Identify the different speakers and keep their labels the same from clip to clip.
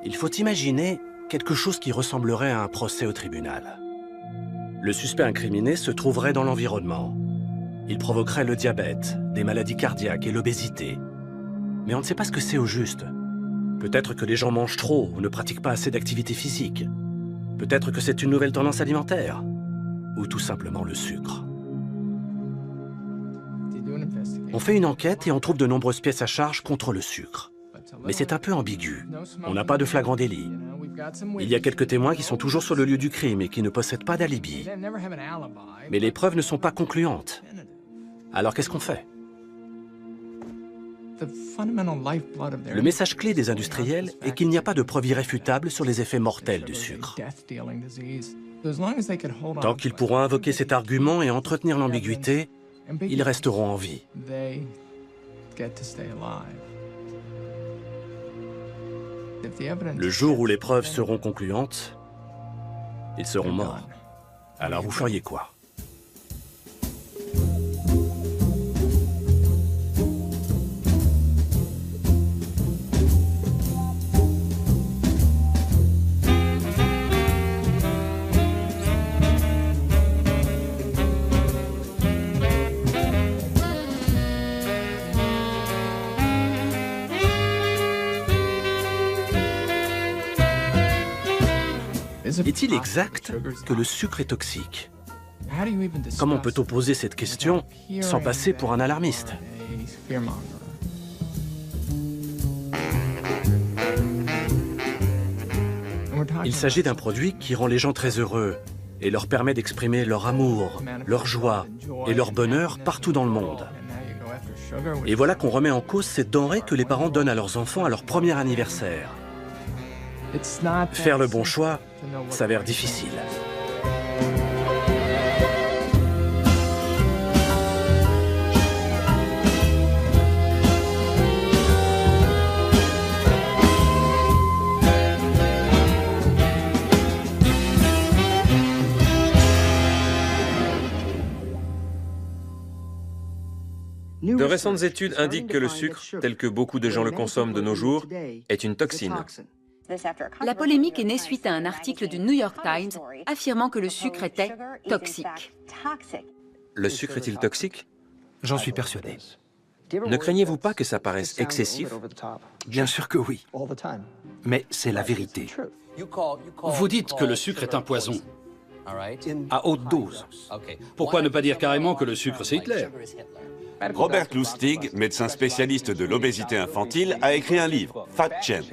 Speaker 1: Il faut imaginer quelque chose qui ressemblerait à un procès au tribunal. Le suspect incriminé se trouverait dans l'environnement. Il provoquerait le diabète, des maladies cardiaques et l'obésité. Mais on ne sait pas ce que c'est au juste. Peut-être que les gens mangent trop ou ne pratiquent pas assez d'activité physique. Peut-être que c'est une nouvelle tendance alimentaire. Ou tout simplement le sucre. On fait une enquête et on trouve de nombreuses pièces à charge contre le sucre. Mais c'est un peu ambigu. On n'a pas de flagrant délit. Il y a quelques témoins qui sont toujours sur le lieu du crime et qui ne possèdent pas d'alibi. Mais les preuves ne sont pas concluantes. Alors qu'est-ce qu'on fait? Le message clé des industriels est qu'il n'y a pas de preuve irréfutable sur les effets mortels du sucre. Tant qu'ils pourront invoquer cet argument et entretenir l'ambiguïté, ils resteront en vie. Le jour où les preuves seront concluantes, ils seront morts. Alors vous feriez quoi? Est-il exact que le sucre est toxique? Comment peut-on poser cette question sans passer pour un alarmiste? Il s'agit d'un produit qui rend les gens très heureux et leur permet d'exprimer leur amour, leur joie et leur bonheur partout dans le monde. Et voilà qu'on remet en cause cette denrée que les parents donnent à leurs enfants à leur premier anniversaire. Faire le bon choix s'avère difficile.
Speaker 2: De récentes études indiquent que le sucre, tel que beaucoup de gens le consomment de nos jours, est une toxine.
Speaker 3: La polémique est née suite à un article du New York Times affirmant que le sucre était toxique.
Speaker 2: Le sucre est-il toxique?
Speaker 4: J'en suis persuadé.
Speaker 2: Ne craignez-vous pas que ça paraisse excessif?
Speaker 4: Bien sûr que oui. Mais c'est la vérité.
Speaker 5: Vous dites que le sucre est un poison, à haute dose. Pourquoi ne pas dire carrément que le sucre, c'est Hitler?
Speaker 6: Robert Lustig, médecin spécialiste de l'obésité infantile, a écrit un livre, Fat Chance.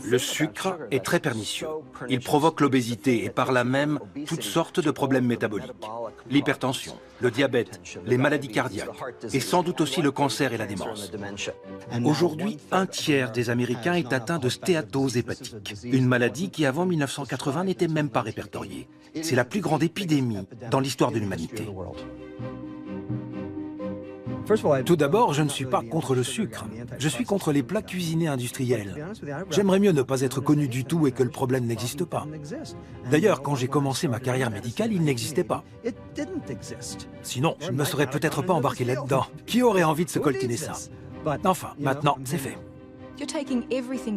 Speaker 4: Le sucre est très pernicieux. Il provoque l'obésité et par là même toutes sortes de problèmes métaboliques. L'hypertension, le diabète, les maladies cardiaques et sans doute aussi le cancer et la démence. Aujourd'hui, un tiers des Américains est atteint de stéatose hépatique, une maladie qui avant 1980 n'était même pas répertoriée. C'est la plus grande épidémie dans l'histoire de l'humanité. Tout d'abord, je ne suis pas contre le sucre. Je suis contre les plats cuisinés industriels. J'aimerais mieux ne pas être connu du tout et que le problème n'existe pas. D'ailleurs, quand j'ai commencé ma carrière médicale, il n'existait pas. Sinon, je ne me serais peut-être pas embarqué là-dedans. Qui aurait envie de se coltiner ça? Enfin, maintenant, c'est fait.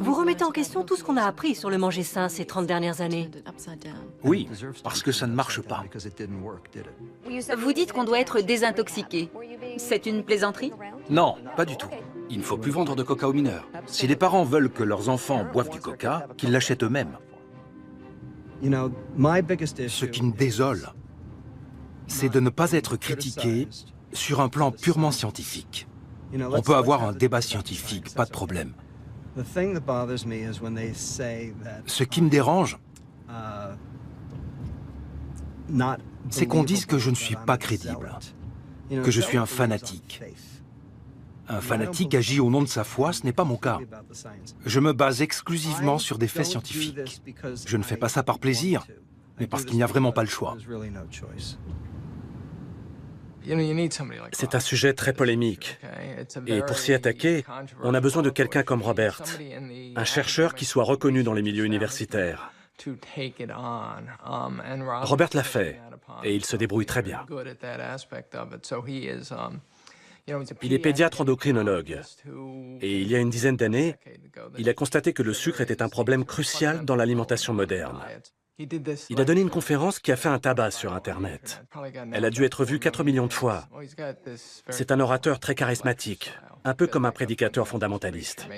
Speaker 7: Vous remettez en question tout ce qu'on a appris sur le manger sain ces 30 dernières années.
Speaker 4: Oui, parce que ça ne marche pas.
Speaker 3: Vous dites qu'on doit être désintoxiqué. C'est une plaisanterie?
Speaker 4: Non, pas du tout.
Speaker 5: Il ne faut plus vendre de coca aux mineurs.
Speaker 4: Si les parents veulent que leurs enfants boivent du coca, qu'ils l'achètent eux-mêmes. Ce qui me désole, c'est de ne pas être critiqué sur un plan purement scientifique. On peut avoir un débat scientifique, pas de problème. Ce qui me dérange, c'est qu'on dise que je ne suis pas crédible, que je suis un fanatique. Un fanatique agit au nom de sa foi, ce n'est pas mon cas. Je me base exclusivement sur des faits scientifiques. Je ne fais pas ça par plaisir, mais parce qu'il n'y a vraiment pas le choix.
Speaker 1: C'est un sujet très polémique. Et pour s'y attaquer, on a besoin de quelqu'un comme Robert, un chercheur qui soit reconnu dans les milieux universitaires. Robert l'a fait, et il se débrouille très bien. Il est pédiatre endocrinologue. Et il y a une dizaine d'années, il a constaté que le sucre était un problème crucial dans l'alimentation moderne. Il a donné une conférence qui a fait un tabac sur Internet. Elle a dû être vue 4 millions de fois. C'est un orateur très charismatique, un peu comme un prédicateur fondamentaliste.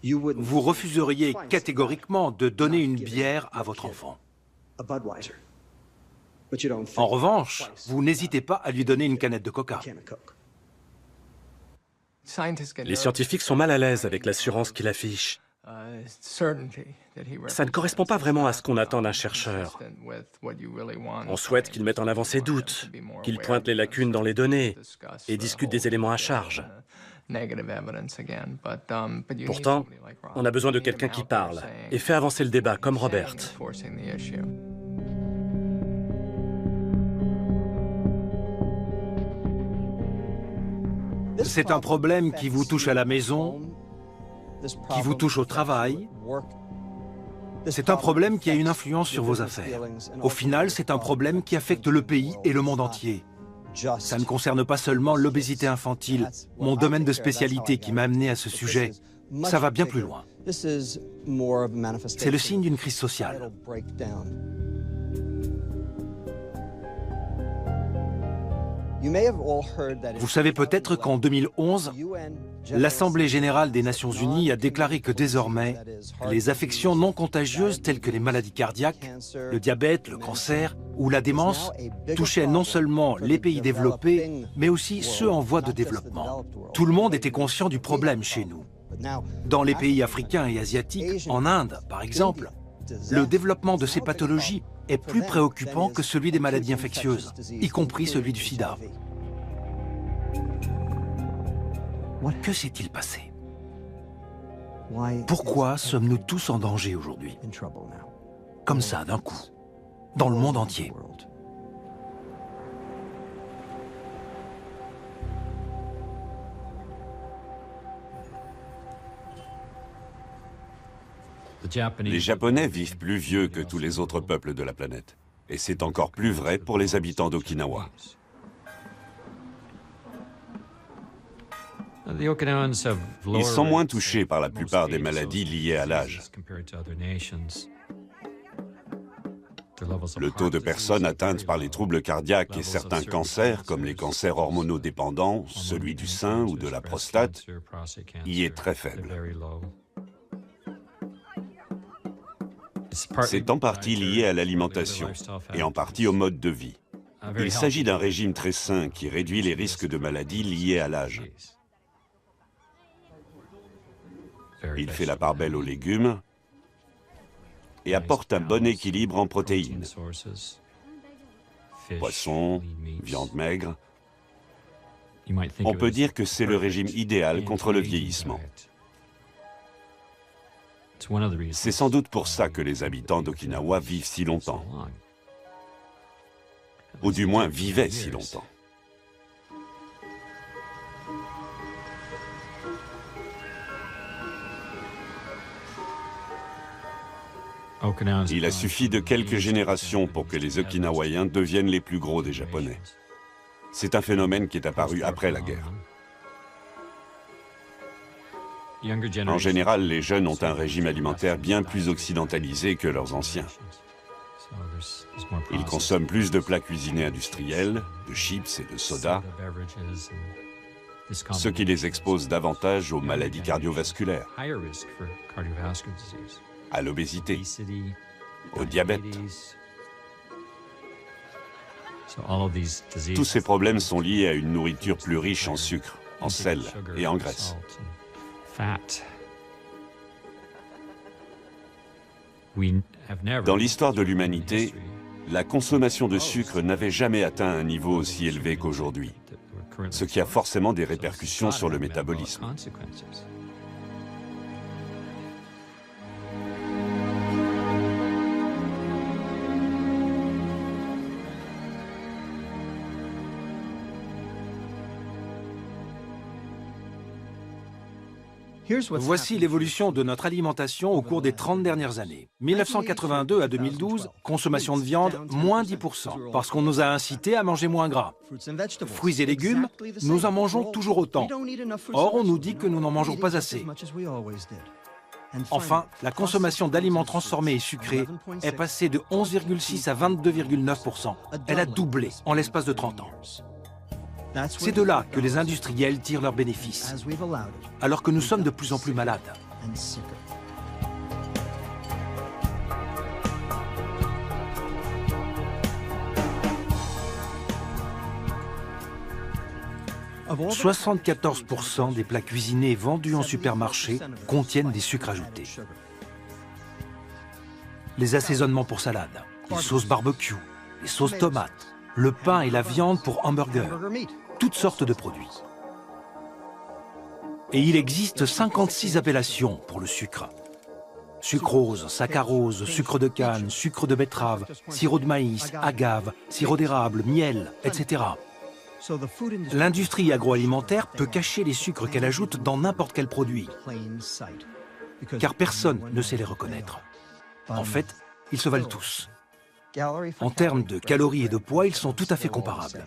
Speaker 4: Vous refuseriez catégoriquement de donner une bière à votre enfant. En revanche, vous n'hésitez pas à lui donner une canette de coca.
Speaker 1: Les scientifiques sont mal à l'aise avec l'assurance qu'il affiche. Ça ne correspond pas vraiment à ce qu'on attend d'un chercheur. On souhaite qu'il mette en avant ses doutes, qu'il pointe les lacunes dans les données et discute des éléments à charge. Pourtant, on a besoin de quelqu'un qui parle et fait avancer le débat, comme Robert.
Speaker 4: C'est un problème qui vous touche à la maison, qui vous touche au travail. C'est un problème qui a une influence sur vos affaires. Au final, c'est un problème qui affecte le pays et le monde entier. Ça ne concerne pas seulement l'obésité infantile, mon domaine de spécialité qui m'a amené à ce sujet. Ça va bien plus loin. C'est le signe d'une crise sociale. Vous savez peut-être qu'en 2011, l'Assemblée générale des Nations unies a déclaré que désormais, les affections non contagieuses telles que les maladies cardiaques, le diabète, le cancer ou la démence touchaient non seulement les pays développés, mais aussi ceux en voie de développement. Tout le monde était conscient du problème chez nous. Dans les pays africains et asiatiques, en Inde par exemple, le développement de ces pathologies est plus préoccupant que celui des maladies infectieuses, y compris celui du sida. Que s'est-il passé? Pourquoi sommes-nous tous en danger aujourd'hui? Comme ça, d'un coup, dans le monde entier.
Speaker 6: Les Japonais vivent plus vieux que tous les autres peuples de la planète. Et c'est encore plus vrai pour les habitants d'Okinawa. Ils sont moins touchés par la plupart des maladies liées à l'âge. Le taux de personnes atteintes par les troubles cardiaques et certains cancers, comme les cancers hormonodépendants, celui du sein ou de la prostate, y est très faible. C'est en partie lié à l'alimentation et en partie au mode de vie. Il s'agit d'un régime très sain qui réduit les risques de maladies liées à l'âge. Il fait la part belle aux légumes et apporte un bon équilibre en protéines. Poisson, viande maigre. On peut dire que c'est le régime idéal contre le vieillissement. C'est sans doute pour ça que les habitants d'Okinawa vivent si longtemps. Ou du moins vivaient si longtemps. Il a suffi de quelques générations pour que les Okinawaïens deviennent les plus gros des Japonais. C'est un phénomène qui est apparu après la guerre. En général, les jeunes ont un régime alimentaire bien plus occidentalisé que leurs anciens. Ils consomment plus de plats cuisinés industriels, de chips et de sodas, ce qui les expose davantage aux maladies cardiovasculaires, à l'obésité, au diabète. Tous ces problèmes sont liés à une nourriture plus riche en sucre, en sel et en graisse. Dans l'histoire de l'humanité, la consommation de sucre n'avait jamais atteint un niveau aussi élevé qu'aujourd'hui, ce qui a forcément des répercussions sur le métabolisme.
Speaker 4: Voici l'évolution de notre alimentation au cours des 30 dernières années. 1982 à 2012, consommation de viande, moins 10%, parce qu'on nous a incités à manger moins gras. Fruits et légumes, nous en mangeons toujours autant. Or, on nous dit que nous n'en mangeons pas assez. Enfin, la consommation d'aliments transformés et sucrés est passée de 11,6 à 22,9%. Elle a doublé en l'espace de 30 ans. C'est de là que les industriels tirent leurs bénéfices, alors que nous sommes de plus en plus malades. « 74% des plats cuisinés vendus en supermarché contiennent des sucres ajoutés. Les assaisonnements pour salade, les sauces barbecue, les sauces tomates, le pain et la viande pour hamburgers, toutes sortes de produits. Et il existe 56 appellations pour le sucre. Sucrose, saccharose, sucre de canne, sucre de betterave, sirop de maïs, agave, sirop d'érable, miel, etc. L'industrie agroalimentaire peut cacher les sucres qu'elle ajoute dans n'importe quel produit, car personne ne sait les reconnaître. En fait, ils se valent tous. En termes de calories et de poids, ils sont tout à fait comparables.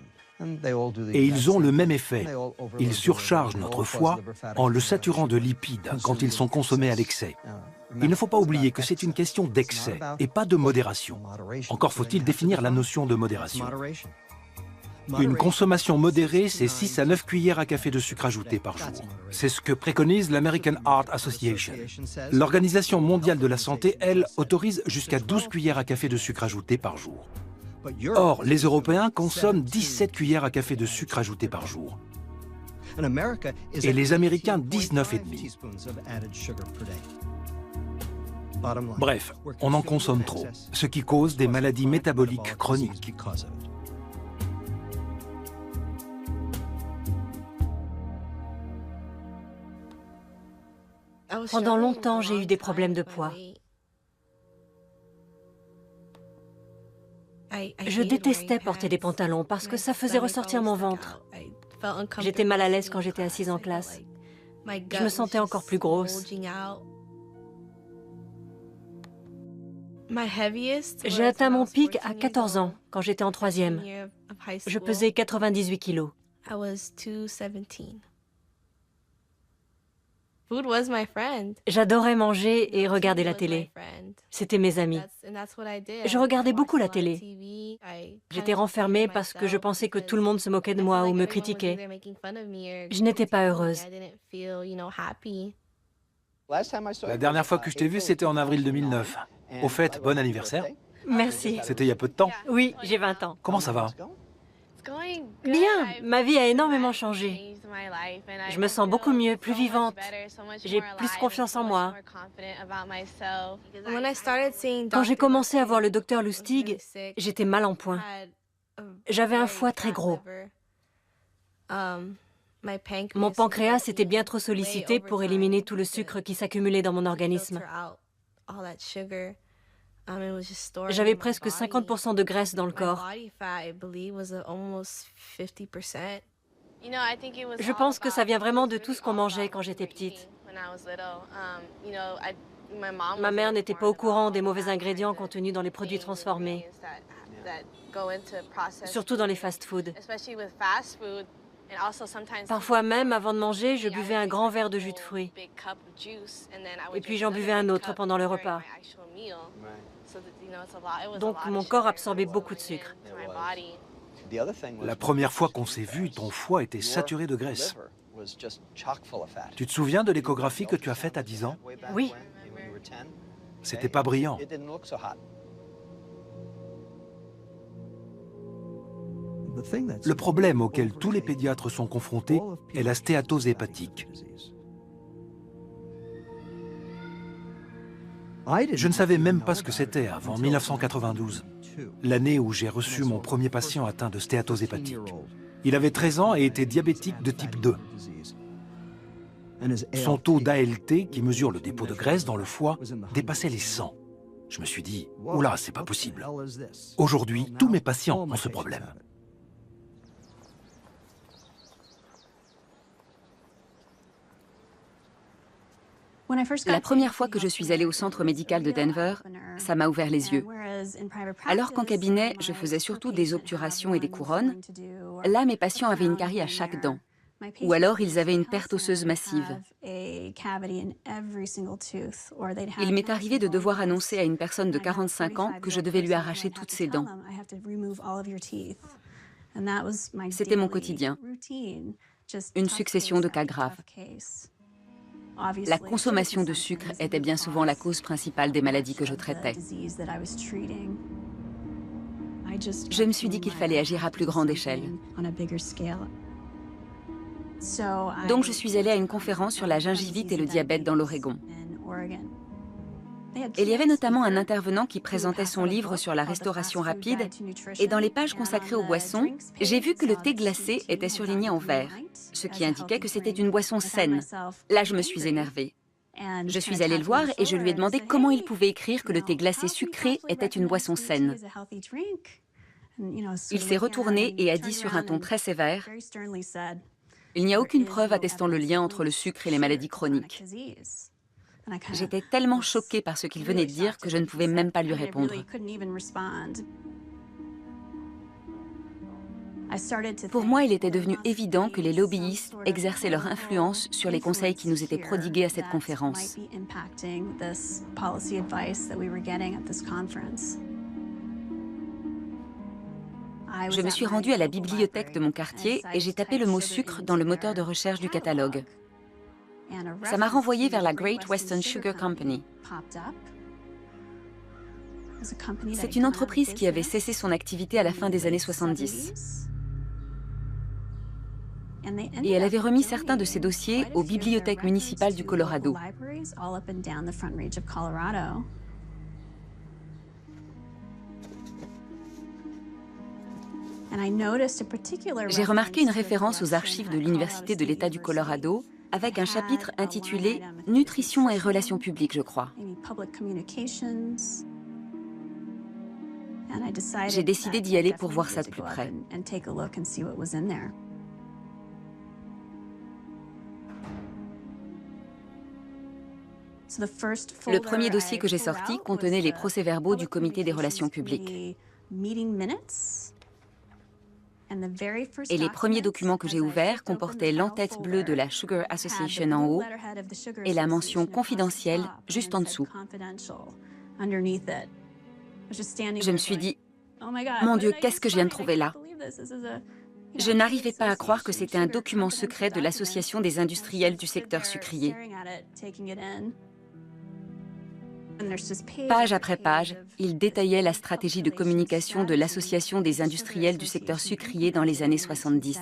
Speaker 4: Et ils ont le même effet. Ils surchargent notre foie en le saturant de lipides quand ils sont consommés à l'excès. Il ne faut pas oublier que c'est une question d'excès et pas de modération. Encore faut-il définir la notion de modération. Une consommation modérée, c'est 6 à 9 cuillères à café de sucre ajouté par jour. C'est ce que préconise l'American Heart Association. L'Organisation mondiale de la santé, elle, autorise jusqu'à 12 cuillères à café de sucre ajouté par jour. Or, les Européens consomment 17 cuillères à café de sucre ajouté par jour. Et les Américains, 19,5. Bref, on en consomme trop, ce qui cause des maladies métaboliques chroniques.
Speaker 7: Pendant longtemps, j'ai eu des problèmes de poids. Je détestais porter des pantalons parce que ça faisait ressortir mon ventre. J'étais mal à l'aise quand j'étais assise en classe. Je me sentais encore plus grosse. J'ai atteint mon pic à 14 ans, quand j'étais en 3e. Je pesais 98 kilos. J'adorais manger et regarder la télé. C'était mes amis. Je regardais beaucoup la télé. J'étais renfermée parce que je pensais que tout le monde se moquait de moi ou me critiquait. Je n'étais pas heureuse.
Speaker 4: La dernière fois que je t'ai vu, c'était en avril 2009. Au fait, bon anniversaire.
Speaker 7: Merci.
Speaker 4: C'était il y a peu de temps.
Speaker 7: Oui, j'ai 20 ans.
Speaker 4: Comment ça va?
Speaker 7: Bien, ma vie a énormément changé. Je me sens beaucoup mieux, plus vivante. J'ai plus confiance en moi. Quand j'ai commencé à voir le docteur Lustig, j'étais mal en point. J'avais un foie très gros. Mon pancréas était bien trop sollicité pour éliminer tout le sucre qui s'accumulait dans mon organisme. J'avais presque 50% de graisse dans le corps. Je pense que ça vient vraiment de tout ce qu'on mangeait quand j'étais petite. Ma mère n'était pas au courant des mauvais ingrédients contenus dans les produits transformés, surtout dans les fast-foods. Parfois même, avant de manger, je buvais un grand verre de jus de fruits. Et puis j'en buvais un autre pendant le repas. Donc mon corps absorbait beaucoup de sucre.
Speaker 4: La première fois qu'on s'est vu, ton foie était saturé de graisse. Tu te souviens de l'échographie que tu as faite à 10 ans?
Speaker 7: Oui.
Speaker 4: C'était pas brillant. Le problème auquel tous les pédiatres sont confrontés est la stéatose hépatique. Je ne savais même pas ce que c'était avant 1992, l'année où j'ai reçu mon premier patient atteint de stéatose hépatique. Il avait 13 ans et était diabétique de type 2. Son taux d'ALT, qui mesure le dépôt de graisse dans le foie, dépassait les 100. Je me suis dit, oula, c'est pas possible. Aujourd'hui, tous mes patients ont ce problème.
Speaker 3: La première fois que je suis allée au centre médical de Denver, ça m'a ouvert les yeux. Alors qu'en cabinet, je faisais surtout des obturations et des couronnes, là, mes patients avaient une carie à chaque dent. Ou alors, ils avaient une perte osseuse massive. Il m'est arrivé de devoir annoncer à une personne de 45 ans que je devais lui arracher toutes ses dents. C'était mon quotidien, une succession de cas graves. La consommation de sucre était bien souvent la cause principale des maladies que je traitais. Je me suis dit qu'il fallait agir à plus grande échelle. Donc je suis allée à une conférence sur la gingivite et le diabète dans l'Oregon. Il y avait notamment un intervenant qui présentait son livre sur la restauration rapide, et dans les pages consacrées aux boissons, j'ai vu que le thé glacé était surligné en vert, ce qui indiquait que c'était une boisson saine. Là, je me suis énervée. Je suis allée le voir et je lui ai demandé comment il pouvait écrire que le thé glacé sucré était une boisson saine. Il s'est retourné et a dit sur un ton très sévère: « Il n'y a aucune preuve attestant le lien entre le sucre et les maladies chroniques. » J'étais tellement choquée par ce qu'il venait de dire que je ne pouvais même pas lui répondre. Pour moi, il était devenu évident que les lobbyistes exerçaient leur influence sur les conseils qui nous étaient prodigués à cette conférence. Je me suis rendue à la bibliothèque de mon quartier et j'ai tapé le mot sucre dans le moteur de recherche du catalogue. Ça m'a renvoyé vers la Great Western Sugar Company. C'est une entreprise qui avait cessé son activité à la fin des années 70. Et elle avait remis certains de ses dossiers aux bibliothèques municipales du Colorado. J'ai remarqué une référence aux archives de l'Université de l'État du Colorado avec un chapitre intitulé « Nutrition et relations publiques », je crois. J'ai décidé d'y aller pour voir ça de plus près. Le premier dossier que j'ai sorti contenait les procès-verbaux du comité des relations publiques. Et les premiers documents que j'ai ouverts comportaient l'entête bleue de la Sugar Association en haut et la mention confidentielle juste en dessous. Je me suis dit, mon Dieu, qu'est-ce que je viens de trouver là? Je n'arrivais pas à croire que c'était un document secret de l'Association des industriels du secteur sucrier. Page après page, il détaillait la stratégie de communication de l'Association des industriels du secteur sucrier dans les années 70.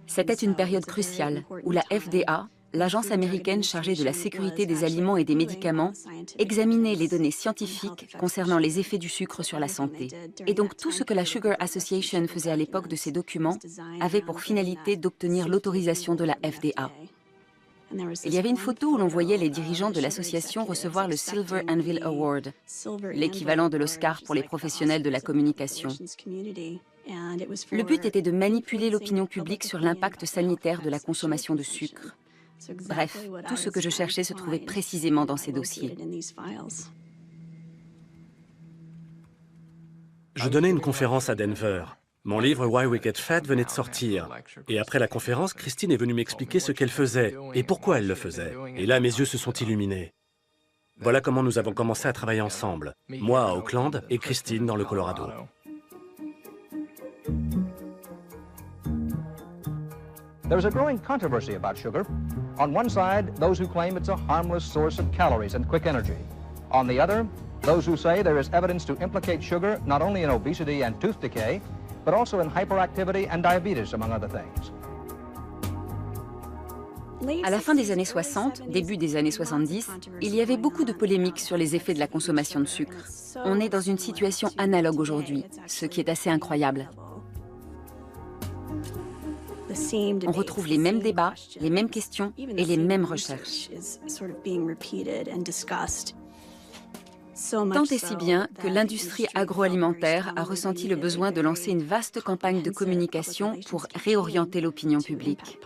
Speaker 3: C'était une période cruciale où la FDA, l'agence américaine chargée de la sécurité des aliments et des médicaments, examinait les données scientifiques concernant les effets du sucre sur la santé. Et donc tout ce que la Sugar Association faisait à l'époque de ces documents avait pour finalité d'obtenir l'autorisation de la FDA. Il y avait une photo où l'on voyait les dirigeants de l'association recevoir le Silver Anvil Award, l'équivalent de l'Oscar pour les professionnels de la communication. Le but était de manipuler l'opinion publique sur l'impact sanitaire de la consommation de sucre. Bref, tout ce que je cherchais se trouvait précisément dans ces dossiers.
Speaker 1: Je donnais une conférence à Denver. Mon livre Why We Get Fat venait de sortir. Et après la conférence, Christine est venue m'expliquer ce qu'elle faisait et pourquoi elle le faisait. Et là, mes yeux se sont illuminés. Voilà comment nous avons commencé à travailler ensemble. Moi à Oakland et Christine dans le Colorado.
Speaker 8: There's a growing controversy about sugar. On one side, those who claim it's a harmless source of calories and quick energy. On the other, those who say there is evidence to implicate sugar not only in obesity and tooth decay, but also in hyperactivity and diabetes, among other things.
Speaker 3: À la fin des années 60, début des années 70, il y avait beaucoup de polémiques sur les effets de la consommation de sucre. On est dans une situation analogue aujourd'hui, ce qui est assez incroyable. On retrouve les mêmes débats, les mêmes questions et les mêmes recherches. Tant et si bien que l'industrie agroalimentaire a ressenti le besoin de lancer une vaste campagne de communication pour réorienter l'opinion publique.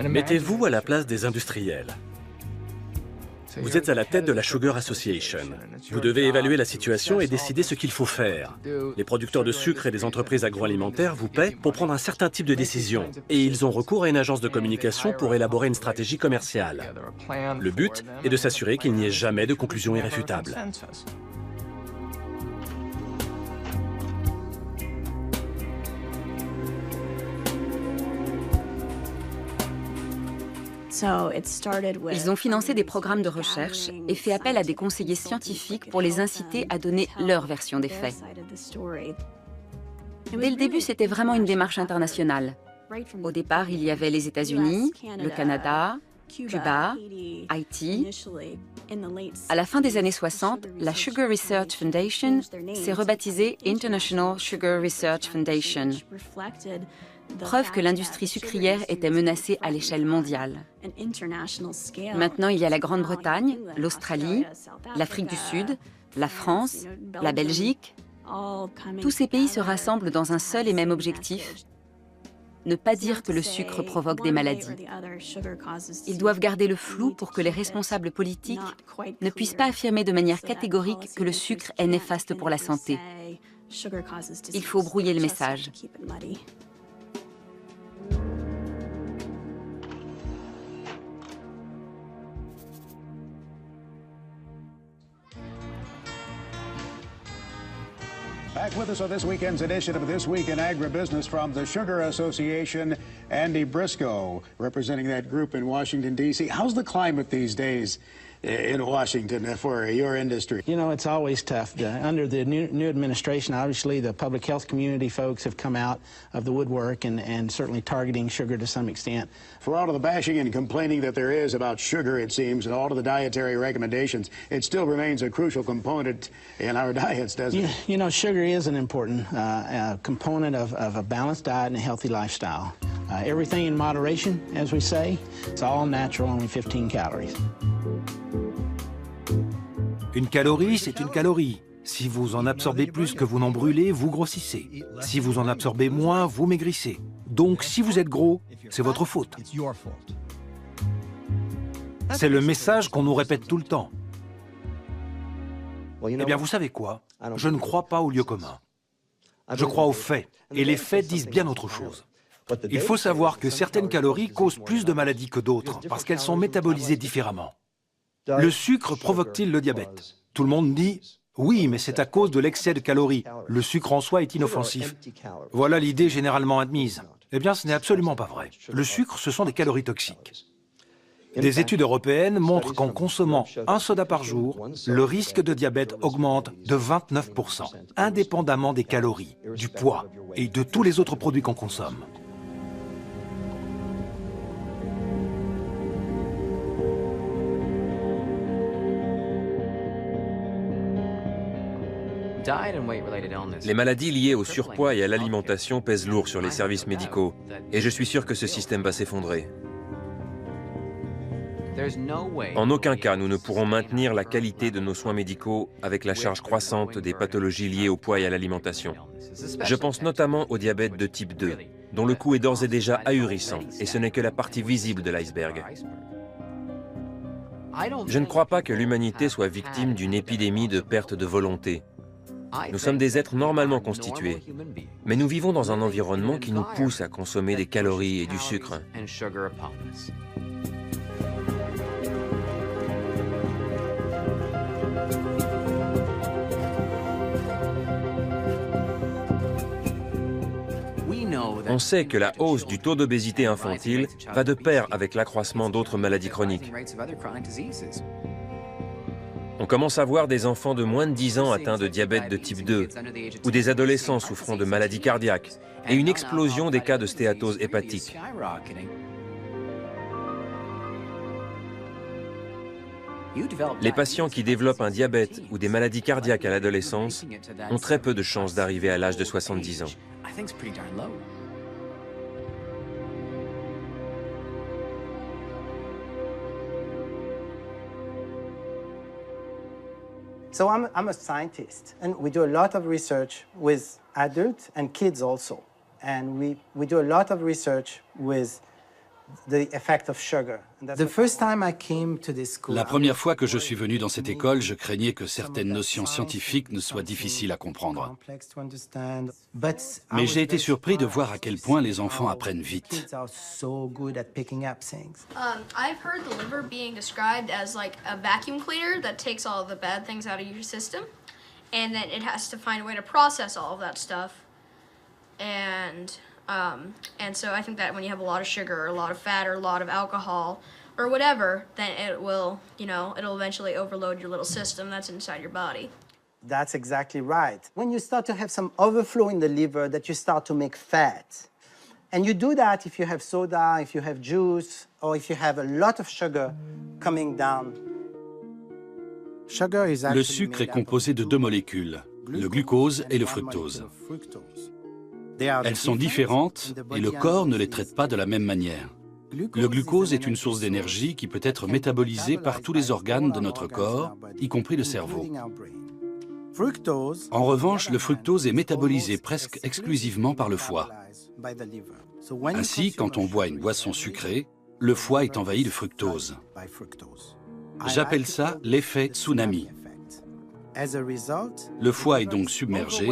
Speaker 1: Mettez-vous à la place des industriels. Vous êtes à la tête de la Sugar Association. Vous devez évaluer la situation et décider ce qu'il faut faire. Les producteurs de sucre et les entreprises agroalimentaires vous paient pour prendre un certain type de décision. Et ils ont recours à une agence de communication pour élaborer une stratégie commerciale. Le but est de s'assurer qu'il n'y ait jamais de conclusion irréfutable.
Speaker 3: Ils ont financé des programmes de recherche et fait appel à des conseillers scientifiques pour les inciter à donner leur version des faits. Dès le début, c'était vraiment une démarche internationale. Au départ, il y avait les États-Unis, le Canada, Cuba, Haïti. À la fin des années 60, la Sugar Research Foundation s'est rebaptisée International Sugar Research Foundation. Preuve que l'industrie sucrière était menacée à l'échelle mondiale. Maintenant, il y a la Grande-Bretagne, l'Australie, l'Afrique du Sud, la France, la Belgique. Tous ces pays se rassemblent dans un seul et même objectif, ne pas dire que le sucre provoque des maladies. Ils doivent garder le flou pour que les responsables politiques ne puissent pas affirmer de manière catégorique que le sucre est néfaste pour la santé. Il faut brouiller le message.
Speaker 9: Back with us on this weekend's edition of This Week in Agribusiness from the Sugar Association, Andy Briscoe, representing that group in Washington, D.C. How's the climate these days in Washington for your industry?
Speaker 10: You know, it's always tough. Under the new administration, obviously, the public health community folks have come out of the woodwork and certainly targeting sugar to some extent.
Speaker 9: For all of the bashing and complaining that there is about sugar, it seems, and all of the dietary recommendations, it still remains a crucial component in our diets, doesn't it?
Speaker 10: You know, sugar is an important component of a balanced diet and a healthy lifestyle. Everything in moderation, as we say. It's all natural, only 15 calories.
Speaker 4: Une calorie, c'est une calorie. Si vous en absorbez plus que vous n'en brûlez, vous grossissez. Si vous en absorbez moins, vous maigrissez. Donc, si vous êtes gros, c'est votre faute. C'est le message qu'on nous répète tout le temps. Eh bien, vous savez quoi? Je ne crois pas au lieu commun. Je crois aux faits. Et les faits disent bien autre chose. Il faut savoir que certaines calories causent plus de maladies que d'autres, parce qu'elles sont métabolisées différemment. Le sucre provoque-t-il le diabète? Tout le monde dit « Oui, mais c'est à cause de l'excès de calories. Le sucre en soi est inoffensif. » Voilà l'idée généralement admise. Eh bien, ce n'est absolument pas vrai. Le sucre, ce sont des calories toxiques. Des études européennes montrent qu'en consommant un soda par jour, le risque de diabète augmente de 29%, indépendamment des calories, du poids et de tous les autres produits qu'on consomme.
Speaker 2: Les maladies liées au surpoids et à l'alimentation pèsent lourd sur les services médicaux, et je suis sûr que ce système va s'effondrer. En aucun cas, nous ne pourrons maintenir la qualité de nos soins médicaux avec la charge croissante des pathologies liées au poids et à l'alimentation. Je pense notamment au diabète de type 2, dont le coût est d'ores et déjà ahurissant, et ce n'est que la partie visible de l'iceberg. Je ne crois pas que l'humanité soit victime d'une épidémie de perte de volonté. Nous sommes des êtres normalement constitués, mais nous vivons dans un environnement qui nous pousse à consommer des calories et du sucre. On sait que la hausse du taux d'obésité infantile va de pair avec l'accroissement d'autres maladies chroniques. On commence à voir des enfants de moins de 10 ans atteints de diabète de type 2 ou des adolescents souffrant de maladies cardiaques et une explosion des cas de stéatose hépatique. Les patients qui développent un diabète ou des maladies cardiaques à l'adolescence ont très peu de chances d'arriver à l'âge de 70 ans.
Speaker 11: So I'm a scientist, and we do a lot of research with adults and kids also. And we do a lot of research with
Speaker 5: La première fois que je suis venu dans cette école, je craignais que certaines notions scientifiques ne soient difficiles à comprendre. Mais j'ai été surpris de voir à quel point les enfants apprennent vite.
Speaker 12: I've heard the liver being described as like a vacuum cleaner that takes all the bad things out of your system, and then it has to find a way to process all of that stuff. And so I think that when you have a lot of sugar or a lot of fat or a lot of alcohol or whatever, then it will, it'll eventually overload your little system that's inside your body.
Speaker 11: That's exactly right. When you start to have some overflow in the liver, that you start to make fat. And you do that if you have soda, if you have juice, or if you have a lot of sugar coming down.
Speaker 5: Le sucre est composé de deux molécules, le glucose et le fructose. Elles sont différentes et le corps ne les traite pas de la même manière. Le glucose est une source d'énergie qui peut être métabolisée par tous les organes de notre corps, y compris le cerveau. En revanche, le fructose est métabolisé presque exclusivement par le foie. Ainsi, quand on boit une boisson sucrée, le foie est envahi de fructose. J'appelle ça l'effet tsunami. Le foie est donc submergé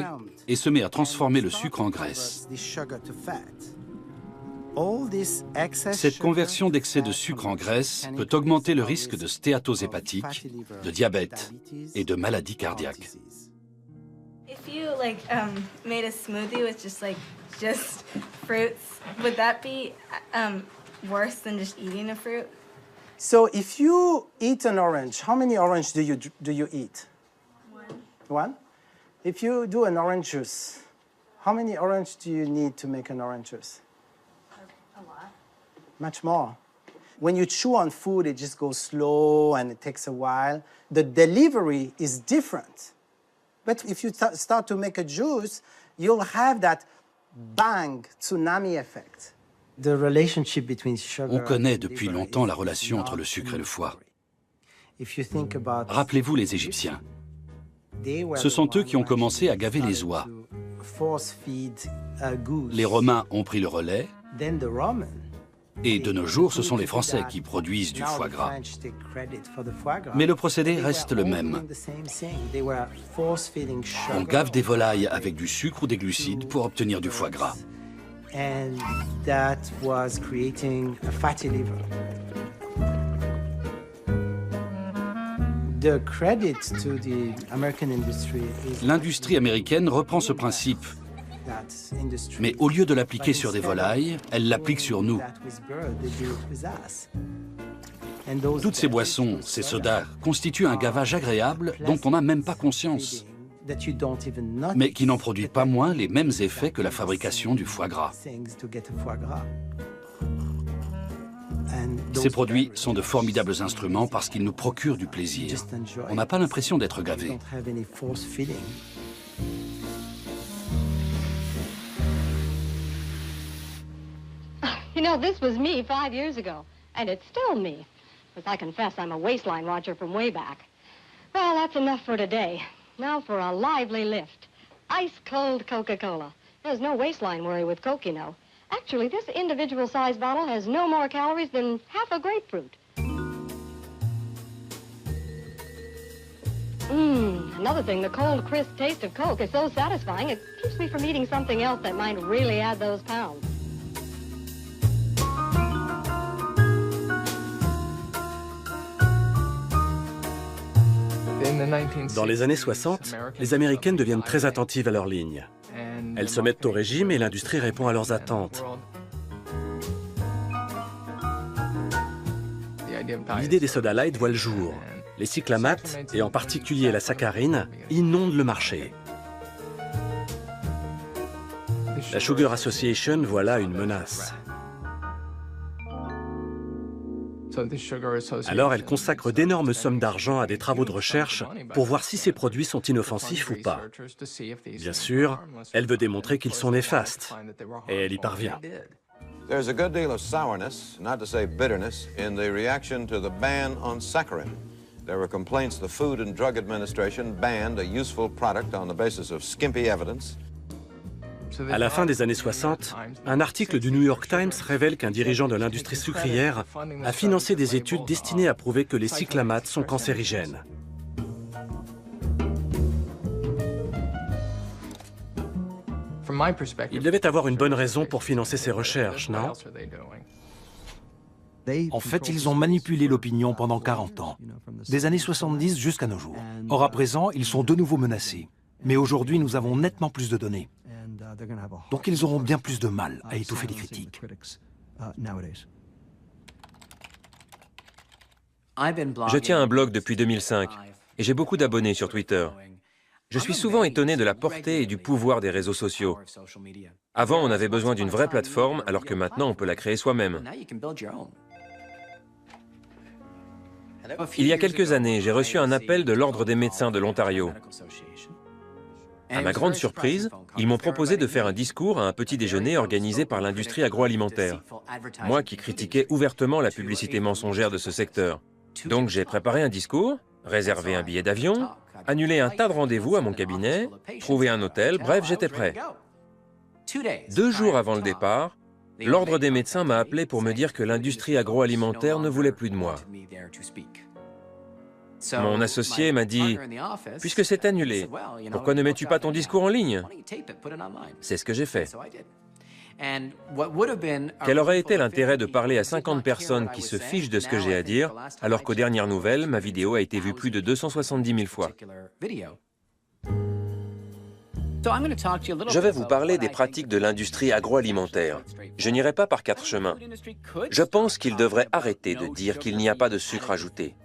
Speaker 5: et se met à transformer le sucre en graisse. Cette conversion d'excès de sucre en graisse peut augmenter le risque de stéatose hépatique, de diabète et de maladies cardiaques.
Speaker 13: If you made a smoothie with just fruits, would that be worse than just eating a fruit?
Speaker 11: So if you eat an orange, how many oranges do you eat? One? If you do an orange juice, how many oranges do you need to make an orange juice?
Speaker 12: A lot.
Speaker 11: Much more. When you chew on food, it just goes slow and it takes a while. The delivery is different. But if you start to make a juice, you'll have that bang, tsunami effect. The relationship between sugar
Speaker 5: On connaît depuis longtemps la relation entre le sucre et le foie. Rappelez-vous les Égyptiens. Ce sont eux qui ont commencé à gaver les oies. Les Romains ont pris le relais, et de nos jours, ce sont les Français qui produisent du foie gras. Mais le procédé reste le même. On gave des volailles avec du sucre ou des glucides pour obtenir du foie gras. L'industrie américaine reprend ce principe, mais au lieu de l'appliquer sur des volailles, elle l'applique sur nous. Toutes ces boissons, ces sodas, constituent un gavage agréable dont on n'a même pas conscience, mais qui n'en produit pas moins les mêmes effets que la fabrication du foie gras. Ces produits sont de formidables instruments parce qu'ils nous procurent du plaisir. On n'a pas l'impression d'être gavé.
Speaker 14: You know, this was me 5 years ago, and it's still me. But I confess I'm a waistline watcher from way back. Well, that's enough for today. Now for a lively lift. Ice-cold Coca-Cola. There's no waistline worry with Coke, you know. Actually, this individual-sized bottle has no more calories than half a grapefruit. Another thing, the cold, crisp taste of Coke is so satisfying, it keeps me from eating something else that might really add those pounds.
Speaker 1: Dans les années 60, les Américaines deviennent très attentives à leurs lignes. Elles se mettent au régime et l'industrie répond à leurs attentes. L'idée des soda light voit le jour. Les cyclamates, et en particulier la saccharine, inondent le marché. La Sugar Association voit là une menace. Alors elle consacre d'énormes sommes d'argent à des travaux de recherche pour voir si ces produits sont inoffensifs ou pas. Bien sûr, elle veut démontrer qu'ils sont néfastes, et elle y parvient.
Speaker 15: There's a good deal of sourness, not to say bitterness, in the reaction to the ban on saccharin. There were complaints the Food and Drug Administration banned a useful product on the basis of skimpy evidence.
Speaker 1: À la fin des années 60, un article du New York Times révèle qu'un dirigeant de l'industrie sucrière a financé des études destinées à prouver que les cyclamates sont cancérigènes. Il devait avoir une bonne raison pour financer ces recherches, non?
Speaker 4: En fait, ils ont manipulé l'opinion pendant 40 ans, des années 70 jusqu'à nos jours. Or, à présent, ils sont de nouveau menacés. Mais aujourd'hui, nous avons nettement plus de données. Donc, ils auront bien plus de mal à étouffer les critiques.
Speaker 2: Je tiens un blog depuis 2005 et j'ai beaucoup d'abonnés sur Twitter. Je suis souvent étonné de la portée et du pouvoir des réseaux sociaux. Avant, on avait besoin d'une vraie plateforme, alors que maintenant, on peut la créer soi-même. Il y a quelques années, j'ai reçu un appel de l'Ordre des médecins de l'Ontario. À ma grande surprise, ils m'ont proposé de faire un discours à un petit déjeuner organisé par l'industrie agroalimentaire. Moi qui critiquais ouvertement la publicité mensongère de ce secteur. Donc j'ai préparé un discours, réservé un billet d'avion, annulé un tas de rendez-vous à mon cabinet, trouvé un hôtel, bref, j'étais prêt. 2 jours avant le départ, l'Ordre des médecins m'a appelé pour me dire que l'industrie agroalimentaire ne voulait plus de moi. Mon associé m'a dit « Puisque c'est annulé, pourquoi ne mets-tu pas ton discours en ligne ?» C'est ce que j'ai fait. Quel aurait été l'intérêt de parler à 50 personnes qui se fichent de ce que j'ai à dire, alors qu'aux dernières nouvelles, ma vidéo a été vue plus de 270 000 fois. Je vais vous parler des pratiques de l'industrie agroalimentaire. Je n'irai pas par 4 chemins. Je pense qu'il devrait arrêter de dire qu'il n'y a pas de sucre ajouté.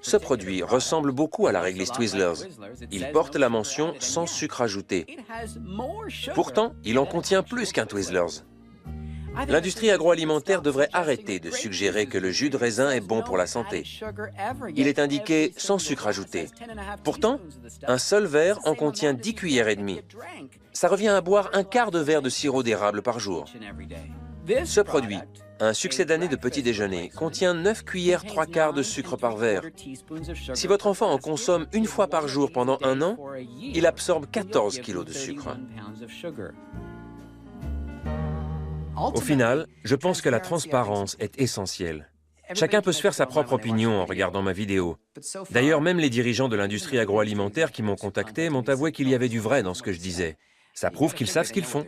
Speaker 2: Ce produit ressemble beaucoup à la réglisse Twizzlers. Il porte la mention « sans sucre ajouté ». Pourtant, il en contient plus qu'un Twizzlers. L'industrie agroalimentaire devrait arrêter de suggérer que le jus de raisin est bon pour la santé. Il est indiqué « sans sucre ajouté ». Pourtant, un seul verre en contient 10 cuillères et demie. Ça revient à boire un quart de verre de sirop d'érable par jour. Ce produit, un succédané de petit déjeuner, contient 9 cuillères 3/4 de sucre par verre. Si votre enfant en consomme 1 fois par jour pendant 1 an, il absorbe 14 kilos de sucre. Au final, je pense que la transparence est essentielle. Chacun peut se faire sa propre opinion en regardant ma vidéo. D'ailleurs, même les dirigeants de l'industrie agroalimentaire qui m'ont contacté m'ont avoué qu'il y avait du vrai dans ce que je disais. Ça prouve qu'ils savent ce qu'ils font.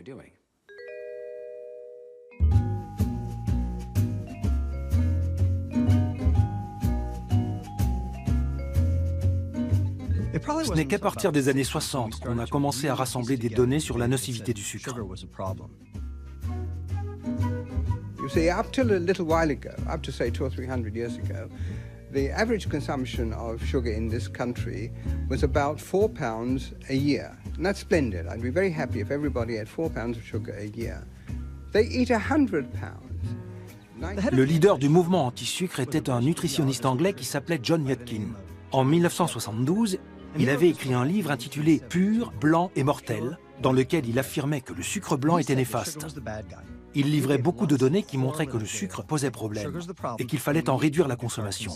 Speaker 4: Ce n'est qu'à partir des années 60 qu'on a commencé à rassembler des données sur la nocivité du sucre.
Speaker 16: You see, up till a little while ago, up to say 200 or 300 years ago, the average consumption of sugar in this country was about 4 pounds a year. And that's splendid. I'd be very happy if everybody had 4 pounds of sugar a year. They eat 100 pounds.
Speaker 4: Le leader du mouvement anti-sucre était un nutritionniste anglais qui s'appelait John Yudkin. En 1972, il avait écrit un livre intitulé « Pur, blanc et mortel », dans lequel il affirmait que le sucre blanc était néfaste. Il livrait beaucoup de données qui montraient que le sucre posait problème et qu'il fallait en réduire la consommation.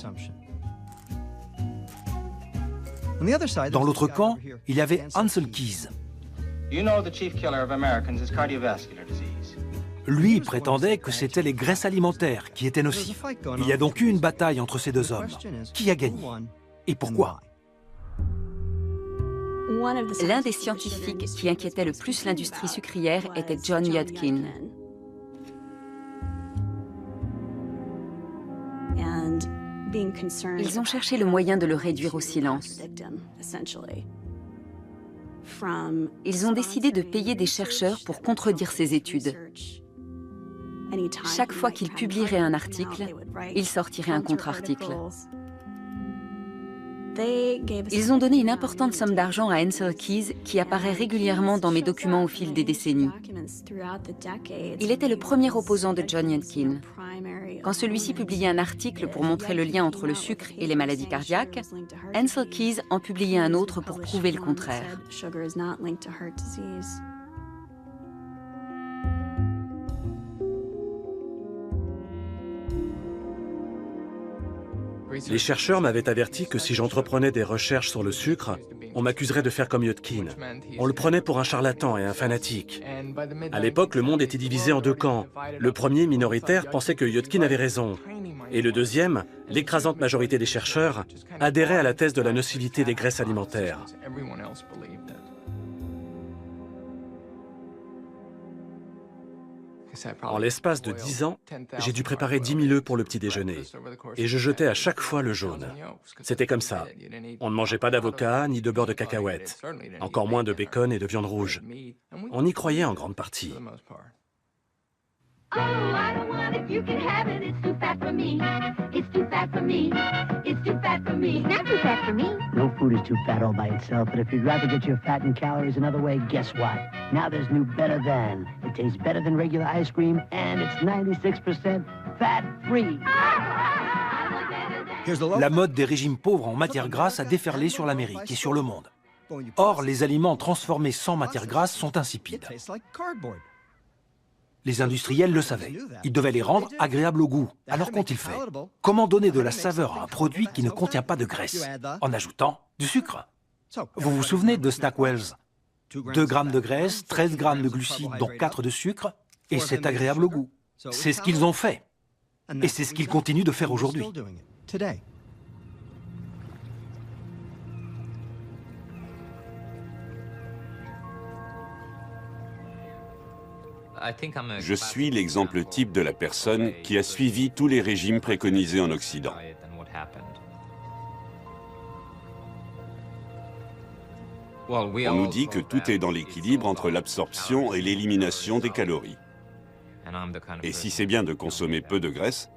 Speaker 4: Dans l'autre camp, il y avait Ancel Keys. Lui prétendait que c'étaient les graisses alimentaires qui étaient nocives. Il y a donc eu une bataille entre ces 2 hommes. Qui a gagné? Et pourquoi?
Speaker 3: L'un des scientifiques qui inquiétait le plus l'industrie sucrière était John Yudkin. Ils ont cherché le moyen de le réduire au silence. Ils ont décidé de payer des chercheurs pour contredire ces études. Chaque fois qu'ils publieraient un article, ils sortiraient un contre-article. Ils ont donné une importante somme d'argent à Ancel Keys, qui apparaît régulièrement dans mes documents au fil des décennies. Il était le premier opposant de John Yudkin. Quand celui-ci publiait un article pour montrer le lien entre le sucre et les maladies cardiaques, Ancel Keys en publiait un autre pour prouver le contraire.
Speaker 1: Les chercheurs m'avaient averti que si j'entreprenais des recherches sur le sucre, on m'accuserait de faire comme Yudkin. On le prenait pour un charlatan et un fanatique. À l'époque, le monde était divisé en deux camps. Le premier, minoritaire, pensait que Yudkin avait raison. Et le deuxième, l'écrasante majorité des chercheurs, adhérait à la thèse de la nocivité des graisses alimentaires. En l'espace de 10 ans, j'ai dû préparer 10 000 œufs pour le petit déjeuner. Et je jetais à chaque fois le jaune. C'était comme ça. On ne mangeait pas d'avocat ni de beurre de cacahuète. Encore moins de bacon et de viande rouge. On y croyait en grande partie.
Speaker 17: Oh, I don't want it, you can have it, it's too fat for me. It's too fat for me. It's too fat for me. It's not too fat for me.
Speaker 18: No food is too fat all by itself, but if you'd rather get your fat and calories another way, guess what? Now there's new Better Than. It tastes better than regular ice cream, and it's 96% fat-free.
Speaker 4: La mode des régimes pauvres en matière grasse a déferlé sur l'Amérique et sur le monde. Or, les aliments transformés sans matière grasse sont insipides. Les industriels le savaient. Ils devaient les rendre agréables au goût. Alors qu'ont-ils fait? Comment donner de la saveur à un produit qui ne contient pas de graisse? En ajoutant du sucre. Vous vous souvenez de Snackwells? 2 grammes de graisse, 13 grammes de glucides, dont 4 de sucre, et c'est agréable au goût. C'est ce qu'ils ont fait. Et c'est ce qu'ils continuent de faire aujourd'hui.
Speaker 6: Je suis l'exemple type de la personne qui a suivi tous les régimes préconisés en Occident. On nous dit que tout est dans l'équilibre entre l'absorption et l'élimination des calories. Et si c'est bien de consommer peu de graisse,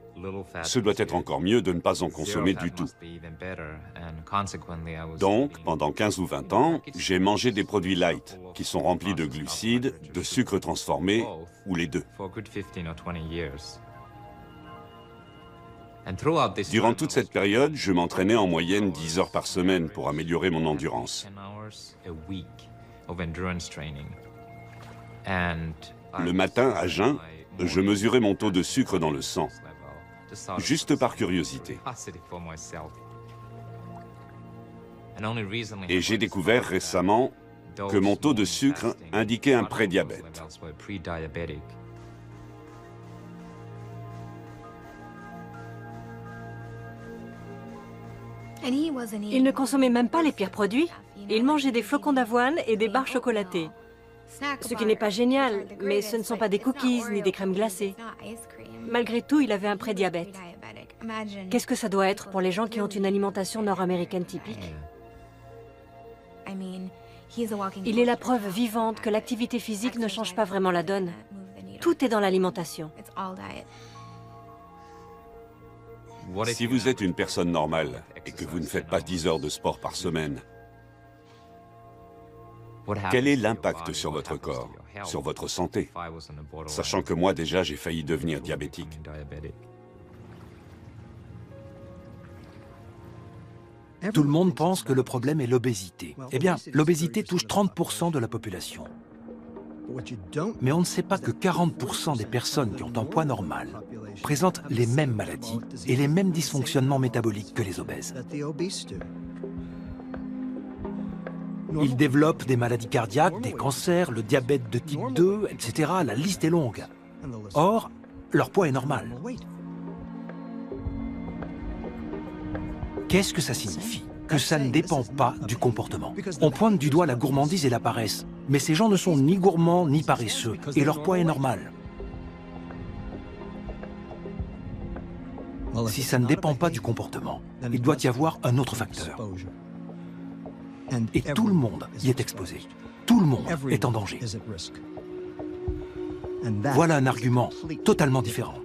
Speaker 6: ce doit être encore mieux de ne pas en consommer du tout. Donc, pendant 15 ou 20 ans, j'ai mangé des produits light, qui sont remplis de glucides, de sucre transformé, ou les deux. Durant toute cette période, je m'entraînais en moyenne 10 heures par semaine pour améliorer mon endurance. Le matin, à jeun, je mesurais mon taux de sucre dans le sang, juste par curiosité. Et j'ai découvert récemment que mon taux de sucre indiquait un prédiabète.
Speaker 7: Il ne consommait même pas les pires produits. Il mangeait des flocons d'avoine et des barres chocolatées. Ce qui n'est pas génial, mais ce ne sont pas des cookies ni des crèmes glacées. Malgré tout, il avait un prédiabète. Qu'est-ce que ça doit être pour les gens qui ont une alimentation nord-américaine typique? Il est la preuve vivante que l'activité physique ne change pas vraiment la donne. Tout est dans l'alimentation.
Speaker 6: Si vous êtes une personne normale et que vous ne faites pas 10 heures de sport par semaine, quel est l'impact sur votre corps, sur votre santé? Sachant que moi, déjà, j'ai failli devenir diabétique.
Speaker 4: Tout le monde pense que le problème est l'obésité. Eh bien, l'obésité touche 30% de la population. Mais on ne sait pas que 40% des personnes qui ont un poids normal présentent les mêmes maladies et les mêmes dysfonctionnements métaboliques que les obèses. Ils développent des maladies cardiaques, des cancers, le diabète de type 2, etc. La liste est longue. Or, leur poids est normal. Qu'est-ce que ça signifie? Que ça ne dépend pas du comportement. On pointe du doigt la gourmandise et la paresse, mais ces gens ne sont ni gourmands ni paresseux, et leur poids est normal. Si ça ne dépend pas du comportement, il doit y avoir un autre facteur. Et tout le monde y est exposé. Tout le monde est en danger. Voilà un argument totalement différent.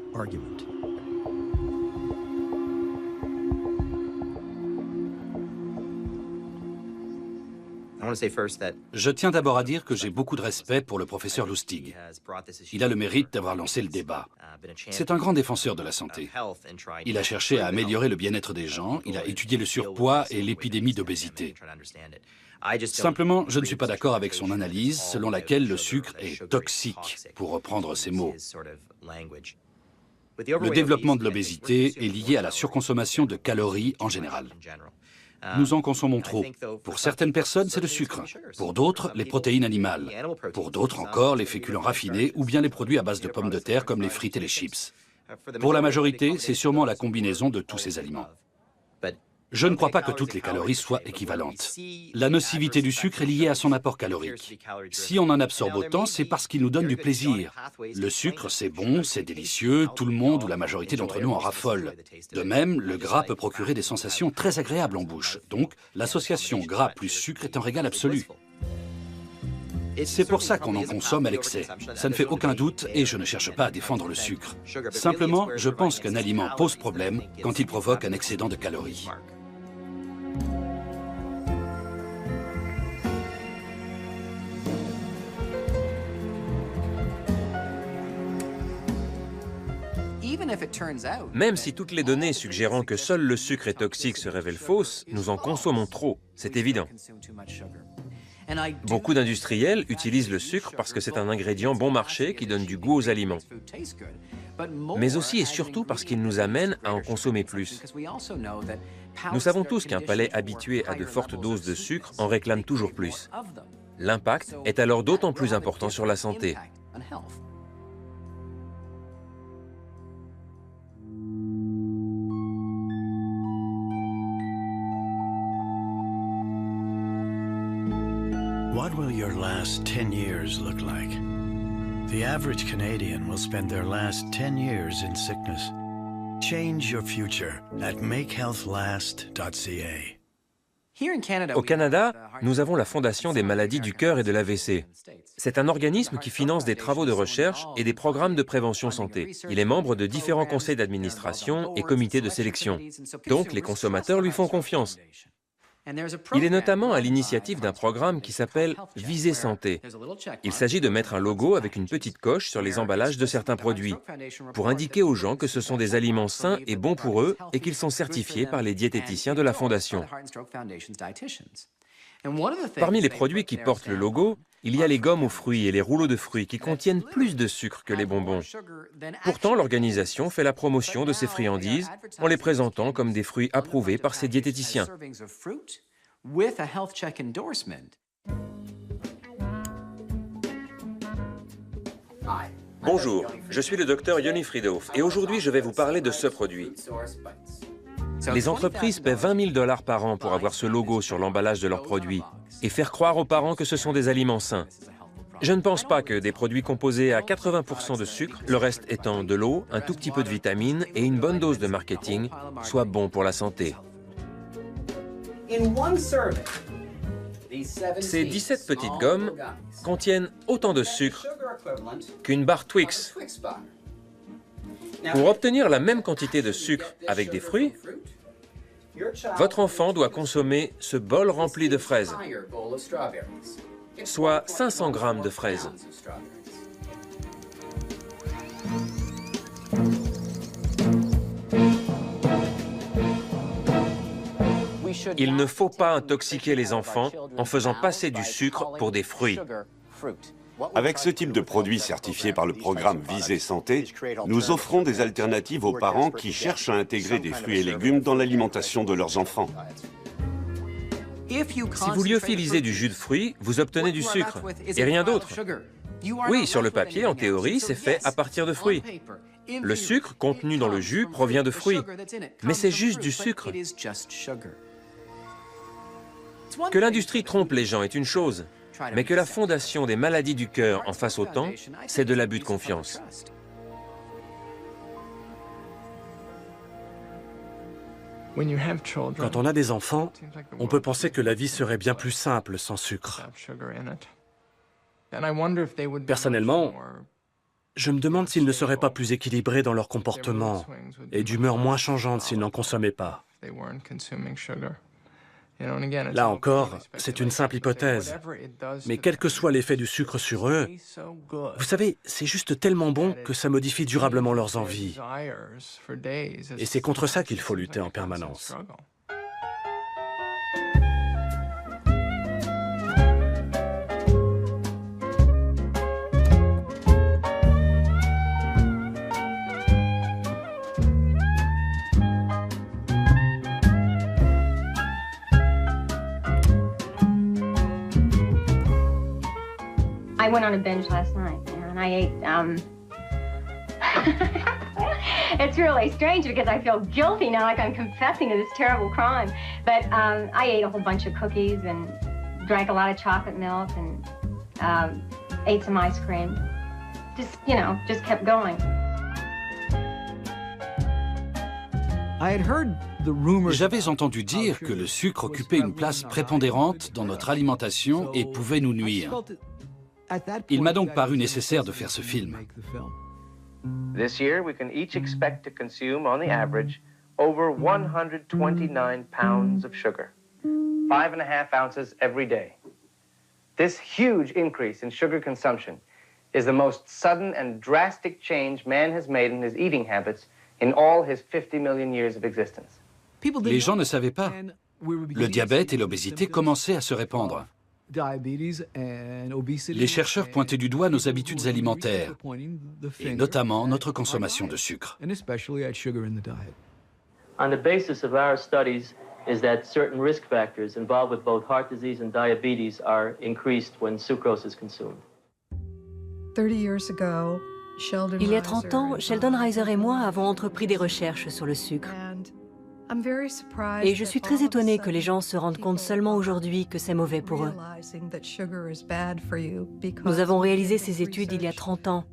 Speaker 5: Je tiens d'abord à dire que j'ai beaucoup de respect pour le professeur Lustig. Il a le mérite d'avoir lancé le débat. C'est un grand défenseur de la santé. Il a cherché à améliorer le bien-être des gens, il a étudié le surpoids et l'épidémie d'obésité. Simplement, je ne suis pas d'accord avec son analyse selon laquelle le sucre est toxique, pour reprendre ses mots. Le développement de l'obésité est lié à la surconsommation de calories en général. Nous en consommons trop. Pour certaines personnes, c'est le sucre. Pour d'autres, les protéines animales. Pour d'autres encore, les féculents raffinés ou bien les produits à base de pommes de terre comme les frites et les chips. Pour la majorité, c'est sûrement la combinaison de tous ces aliments. Je ne crois pas que toutes les calories soient équivalentes. La nocivité du sucre est liée à son apport calorique. Si on en absorbe autant, c'est parce qu'il nous donne du plaisir. Le sucre, c'est bon, c'est délicieux, tout le monde ou la majorité d'entre nous en raffole. De même, le gras peut procurer des sensations très agréables en bouche. Donc, l'association gras plus sucre est un régal absolu. C'est pour ça qu'on en consomme à l'excès. Ça ne fait aucun doute et je ne cherche pas à défendre le sucre. Simplement, je pense qu'un aliment pose problème quand il provoque un excédent de calories.
Speaker 2: Même si toutes les données suggérant que seul le sucre est toxique se révèlent fausses, nous en consommons trop, c'est évident. Beaucoup d'industriels utilisent le sucre parce que c'est un ingrédient bon marché qui donne du goût aux aliments. Mais aussi et surtout parce qu'il nous amène à en consommer plus. Nous savons tous qu'un palais habitué à de fortes doses de sucre en réclame toujours plus. L'impact est alors d'autant plus important sur la santé.
Speaker 19: What will your last 10 years look like? The average Canadian will spend their last 10 years in sickness. Change your future at makehealthlast.ca.
Speaker 2: Au Canada, nous avons la Fondation des maladies du cœur et de l'AVC. C'est un organisme qui finance des travaux de recherche et des programmes de prévention santé. Il est membre de différents conseils d'administration et comités de sélection. Donc, les consommateurs lui font confiance. Il est notamment à l'initiative d'un programme qui s'appelle Visée Santé. Il s'agit de mettre un logo avec une petite coche sur les emballages de certains produits pour indiquer aux gens que ce sont des aliments sains et bons pour eux et qu'ils sont certifiés par les diététiciens de la Fondation. Parmi les produits qui portent le logo, il y a les gommes aux fruits et les rouleaux de fruits qui contiennent plus de sucre que les bonbons. Pourtant, l'organisation fait la promotion de ces friandises en les présentant comme des fruits approuvés par ses diététiciens. Bonjour, je suis le docteur Yoni Friedhoff et aujourd'hui je vais vous parler de ce produit. Les entreprises paient 20 000 $ par an pour avoir ce logo sur l'emballage de leurs produits et faire croire aux parents que ce sont des aliments sains. Je ne pense pas que des produits composés à 80% de sucre, le reste étant de l'eau, un tout petit peu de vitamines et une bonne dose de marketing, soient bons pour la santé. Ces 17 petites gommes contiennent autant de sucre qu'une barre Twix. Pour obtenir la même quantité de sucre avec des fruits, votre enfant doit consommer ce bol rempli de fraises, soit 500 grammes de fraises. Il ne faut pas intoxiquer les enfants en faisant passer du sucre pour des fruits.
Speaker 6: Avec ce type de produit certifié par le programme Visée Santé, nous offrons des alternatives aux parents qui cherchent à intégrer des fruits et légumes dans l'alimentation de leurs enfants.
Speaker 2: Si vous lyophilisez du jus de fruits, vous obtenez du sucre, et rien d'autre. Oui, sur le papier, en théorie, c'est fait à partir de fruits. Le sucre contenu dans le jus provient de fruits, mais c'est juste du sucre. Que l'industrie trompe les gens est une chose, mais que la Fondation des maladies du cœur en fasse autant, c'est de l'abus de confiance.
Speaker 1: Quand on a des enfants, on peut penser que la vie serait bien plus simple sans sucre. Personnellement, je me demande s'ils ne seraient pas plus équilibrés dans leur comportement et d'humeur moins changeante s'ils n'en consommaient pas. Là encore, c'est une simple hypothèse. Mais quel que soit l'effet du sucre sur eux, vous savez, c'est juste tellement bon que ça modifie durablement leurs envies. Et c'est contre ça qu'il faut lutter en permanence.
Speaker 14: I went on a binge last night, and I ate, It's really strange because I feel guilty now, like I'm confessing to this terrible crime. But I ate a whole bunch of cookies and drank a lot of chocolate milk and ate some ice cream. Just, you know, just kept going.
Speaker 5: J'avais entendu dire que le sucre occupait une place prépondérante dans notre alimentation et pouvait nous nuire. Il m'a donc paru nécessaire de faire ce film.
Speaker 20: This year, we can each expect to consume, on the average, over 129 pounds of sugar, 5.5 ounces every day. This huge increase in sugar consumption is the most sudden and drastic change man has made in his eating habits in all his 50 million years of existence.
Speaker 5: Les gens ne savaient pas. Le diabète et l'obésité commençaient à se répandre. Les chercheurs pointaient du doigt nos habitudes alimentaires, et notamment notre consommation de sucre.
Speaker 21: On the basis of our studies is that certain risk factors involved with both heart disease and diabetes are increased when sucrose is consumed.
Speaker 7: 30 years ago, il y a 30 ans, Sheldon Reiser et moi avons entrepris des recherches sur le sucre. Et je suis très étonnée que les gens se rendent compte seulement aujourd'hui que c'est mauvais pour eux. Nous avons réalisé ces études il y a 30 ans.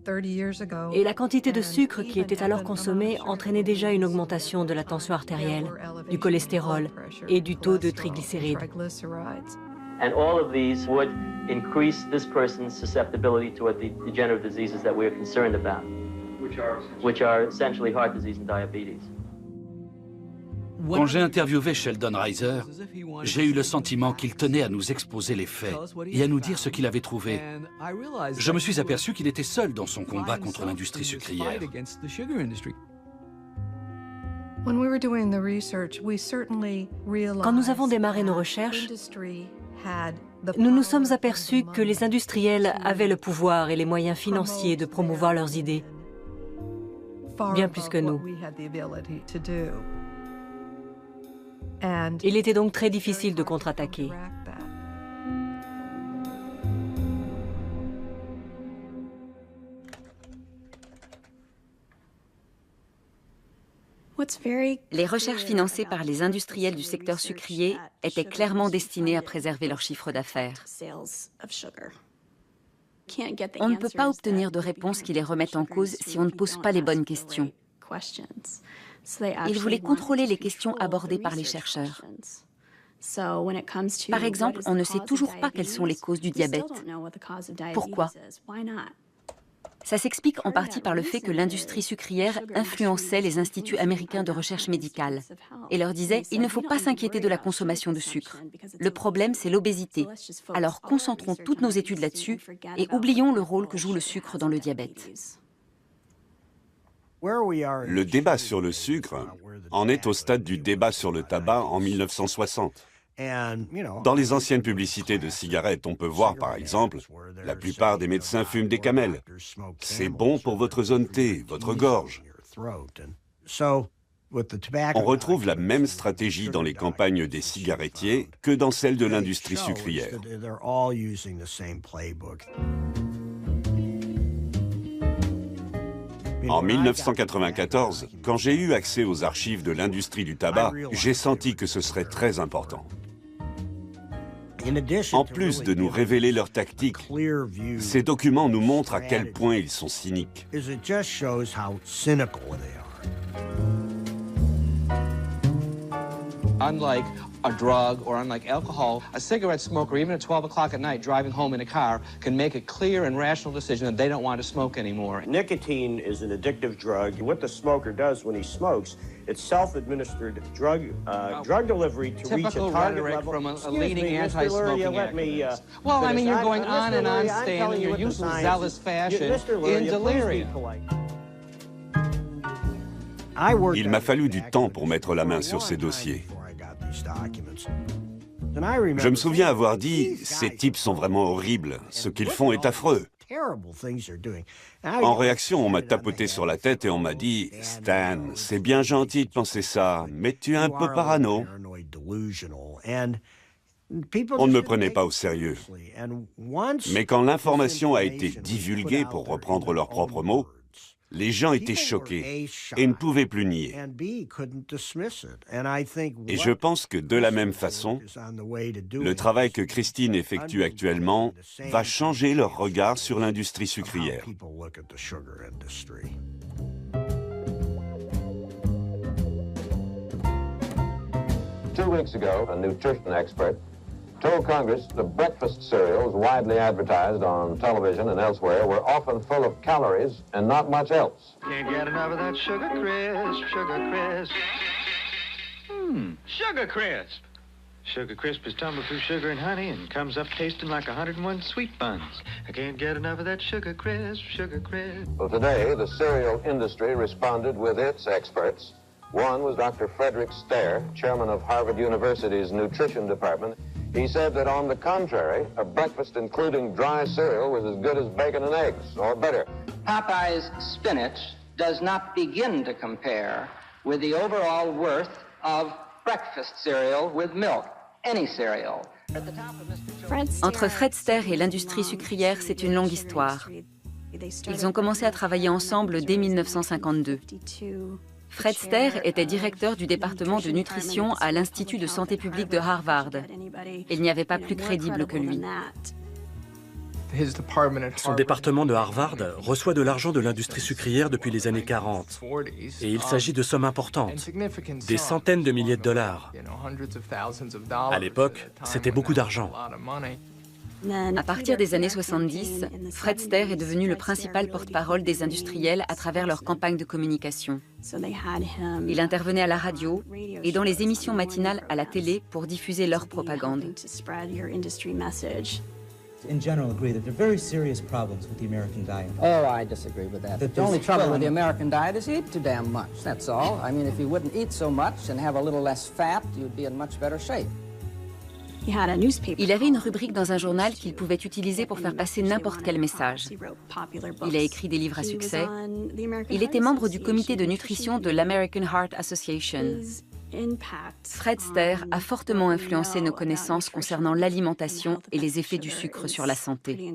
Speaker 7: Et la quantité de sucre qui était alors consommée entraînait déjà une augmentation de la tension artérielle, du cholestérol et du taux de triglycérides.
Speaker 21: And all of these would increase this person's susceptibility to the degenerative diseases that we're concerned about, which are essentially heart disease and diabetes.
Speaker 5: Quand j'ai interviewé Sheldon Reiser, j'ai eu le sentiment qu'il tenait à nous exposer les faits et à nous dire ce qu'il avait trouvé. Je me suis aperçu qu'il était seul dans son combat contre l'industrie sucrière.
Speaker 7: Quand nous avons démarré nos recherches, nous nous sommes aperçus que les industriels avaient le pouvoir et les moyens financiers de promouvoir leurs idées, bien plus que nous. Il était donc très difficile de contre-attaquer.
Speaker 3: Les recherches financées par les industriels du secteur sucrier étaient clairement destinées à préserver leur chiffre d'affaires. On ne peut pas obtenir de réponses qui les remettent en cause si on ne pose pas les bonnes questions. Ils voulaient contrôler les questions abordées par les chercheurs. Par exemple, on ne sait toujours pas quelles sont les causes du diabète. Pourquoi ? Ça s'explique en partie par le fait que l'industrie sucrière influençait les instituts américains de recherche médicale et leur disait « il ne faut pas s'inquiéter de la consommation de sucre. Le problème, c'est l'obésité. Alors concentrons toutes nos études là-dessus et oublions le rôle que joue le sucre dans le diabète. »
Speaker 6: Le débat sur le sucre en est au stade du débat sur le tabac en 1960. Dans les anciennes publicités de cigarettes, on peut voir par exemple, la plupart des médecins fument des camels. C'est bon pour votre zone T, votre gorge. On retrouve la même stratégie dans les campagnes des cigarettiers que dans celle de l'industrie sucrière. En 1994, quand j'ai eu accès aux archives de l'industrie du tabac, j'ai senti que ce serait très important. En plus de nous révéler leurs tactiques, ces documents nous montrent à quel point ils sont cyniques.
Speaker 20: Unlike a drug or unlike alcohol, a cigarette smoker, even at 12 o'clock at night, driving home in a car, can make a clear and rational decision that they don't want to smoke anymore.
Speaker 22: Nicotine is an addictive drug. What the smoker does when he smokes, it's self-administered drug delivery to reach a target level.
Speaker 20: From a leading anti-smoking activist. Well, I mean, you're going on and on, Stan, in your usual zealous fashion, in delirium.
Speaker 6: Il m'a fallu du temps pour mettre la main sur ces dossiers. Je me souviens avoir dit, ces types sont vraiment horribles, ce qu'ils font est affreux. En réaction, on m'a tapoté sur la tête et on m'a dit, Stan, c'est bien gentil de penser ça, mais tu es un peu parano. On ne me prenait pas au sérieux. Mais quand l'information a été divulguée, pour reprendre leurs propres mots, les gens étaient choqués et ne pouvaient plus nier. Et je pense que de la même façon, le travail que Christine effectue actuellement va changer leur regard sur l'industrie sucrière.
Speaker 15: 2 weeks ago, a nutrition expert told Congress the breakfast cereals widely advertised on television and elsewhere were often full of calories and not much else.
Speaker 8: Can't get enough of that Sugar Crisp, Sugar Crisp. Sugar Crisp. Sugar Crisp is tumbled through sugar and honey and comes up tasting like 101 sweet buns. I can't get enough of that Sugar Crisp, Sugar Crisp.
Speaker 15: Well, today, the cereal industry responded with its experts. One was Dr. Frederick Stair, chairman of Harvard University's nutrition department. He said that on the contrary, a breakfast including dry cereal was as good as bacon and eggs, or better.
Speaker 9: Popeye's spinach does not begin to compare with the overall worth of breakfast cereal with milk, any cereal.
Speaker 3: Entre Fred Stair et l'industrie sucrière, c'est une longue histoire. Ils ont commencé à travailler ensemble dès 1952. Fred Stair était directeur du département de nutrition à l'Institut de santé publique de Harvard. Il n'y avait pas plus crédible que lui.
Speaker 1: Son département de Harvard reçoit de l'argent de l'industrie sucrière depuis les années 40. Et il s'agit de sommes importantes, des centaines de milliers de dollars. À l'époque, c'était beaucoup d'argent.
Speaker 3: À partir des années 70, Fred Stair est devenu le principal porte-parole des industriels à travers leur campagne de communication. Il intervenait à la radio et dans les émissions matinales à la télé pour diffuser leur propagande.
Speaker 23: In general agree that there are very serious problems with the American diet.
Speaker 24: Oh, I disagree with that. The only trouble with the American diet is you eat too damn much, that's all. I mean, if you wouldn't eat so much and have a little less fat, you'd be in much better shape.
Speaker 3: Il avait une rubrique dans un journal qu'il pouvait utiliser pour faire passer n'importe quel message. Il a écrit des livres à succès. Il était membre du comité de nutrition de l'American Heart Association. Fred Stair a fortement influencé nos connaissances concernant l'alimentation et les effets du sucre sur la santé.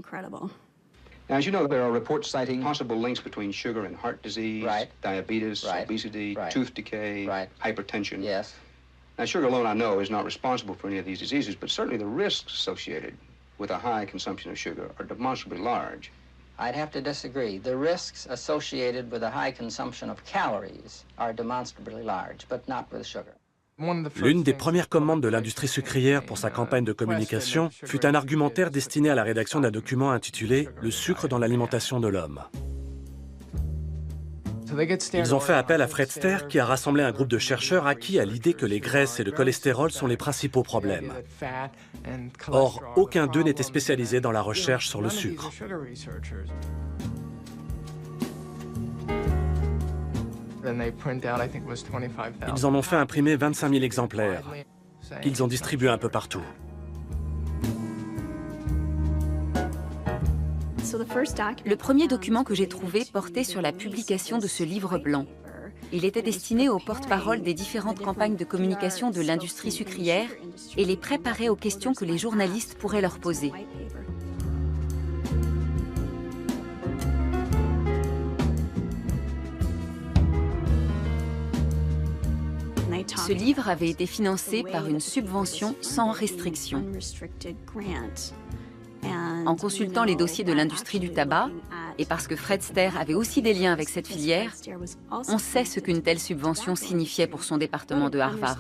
Speaker 25: Now, as you know, there are reports citing possible links between sugar and heart disease, diabetes, obesity, tooth decay, hypertension.
Speaker 24: Yes.
Speaker 25: Now, sugar alone, I know, is not responsible for any of these diseases, but certainly the risks associated with a high consumption of sugar are demonstrably large.
Speaker 24: I'd have to disagree. The risks associated with a high consumption of calories are demonstrably large, but not with sugar.
Speaker 1: L'une des premières commandes de l'industrie sucrière pour sa campagne de communication fut un argumentaire destiné à la rédaction d'un document intitulé « Le sucre dans l'alimentation de l'homme ». Ils ont fait appel à Fred Stair qui a rassemblé un groupe de chercheurs acquis à l'idée que les graisses et le cholestérol sont les principaux problèmes. Or, aucun d'eux n'était spécialisé dans la recherche sur le sucre. Ils en ont fait imprimer 25 000 exemplaires, qu'ils ont distribués un peu partout.
Speaker 3: Le premier document que j'ai trouvé portait sur la publication de ce livre blanc. Il était destiné aux porte-parole des différentes campagnes de communication de l'industrie sucrière et les préparait aux questions que les journalistes pourraient leur poser. Ce livre avait été financé par une subvention sans restriction. En consultant les dossiers de l'industrie du tabac, et parce que Fred Stair avait aussi des liens avec cette filière, on sait ce qu'une telle subvention signifiait pour son département de Harvard.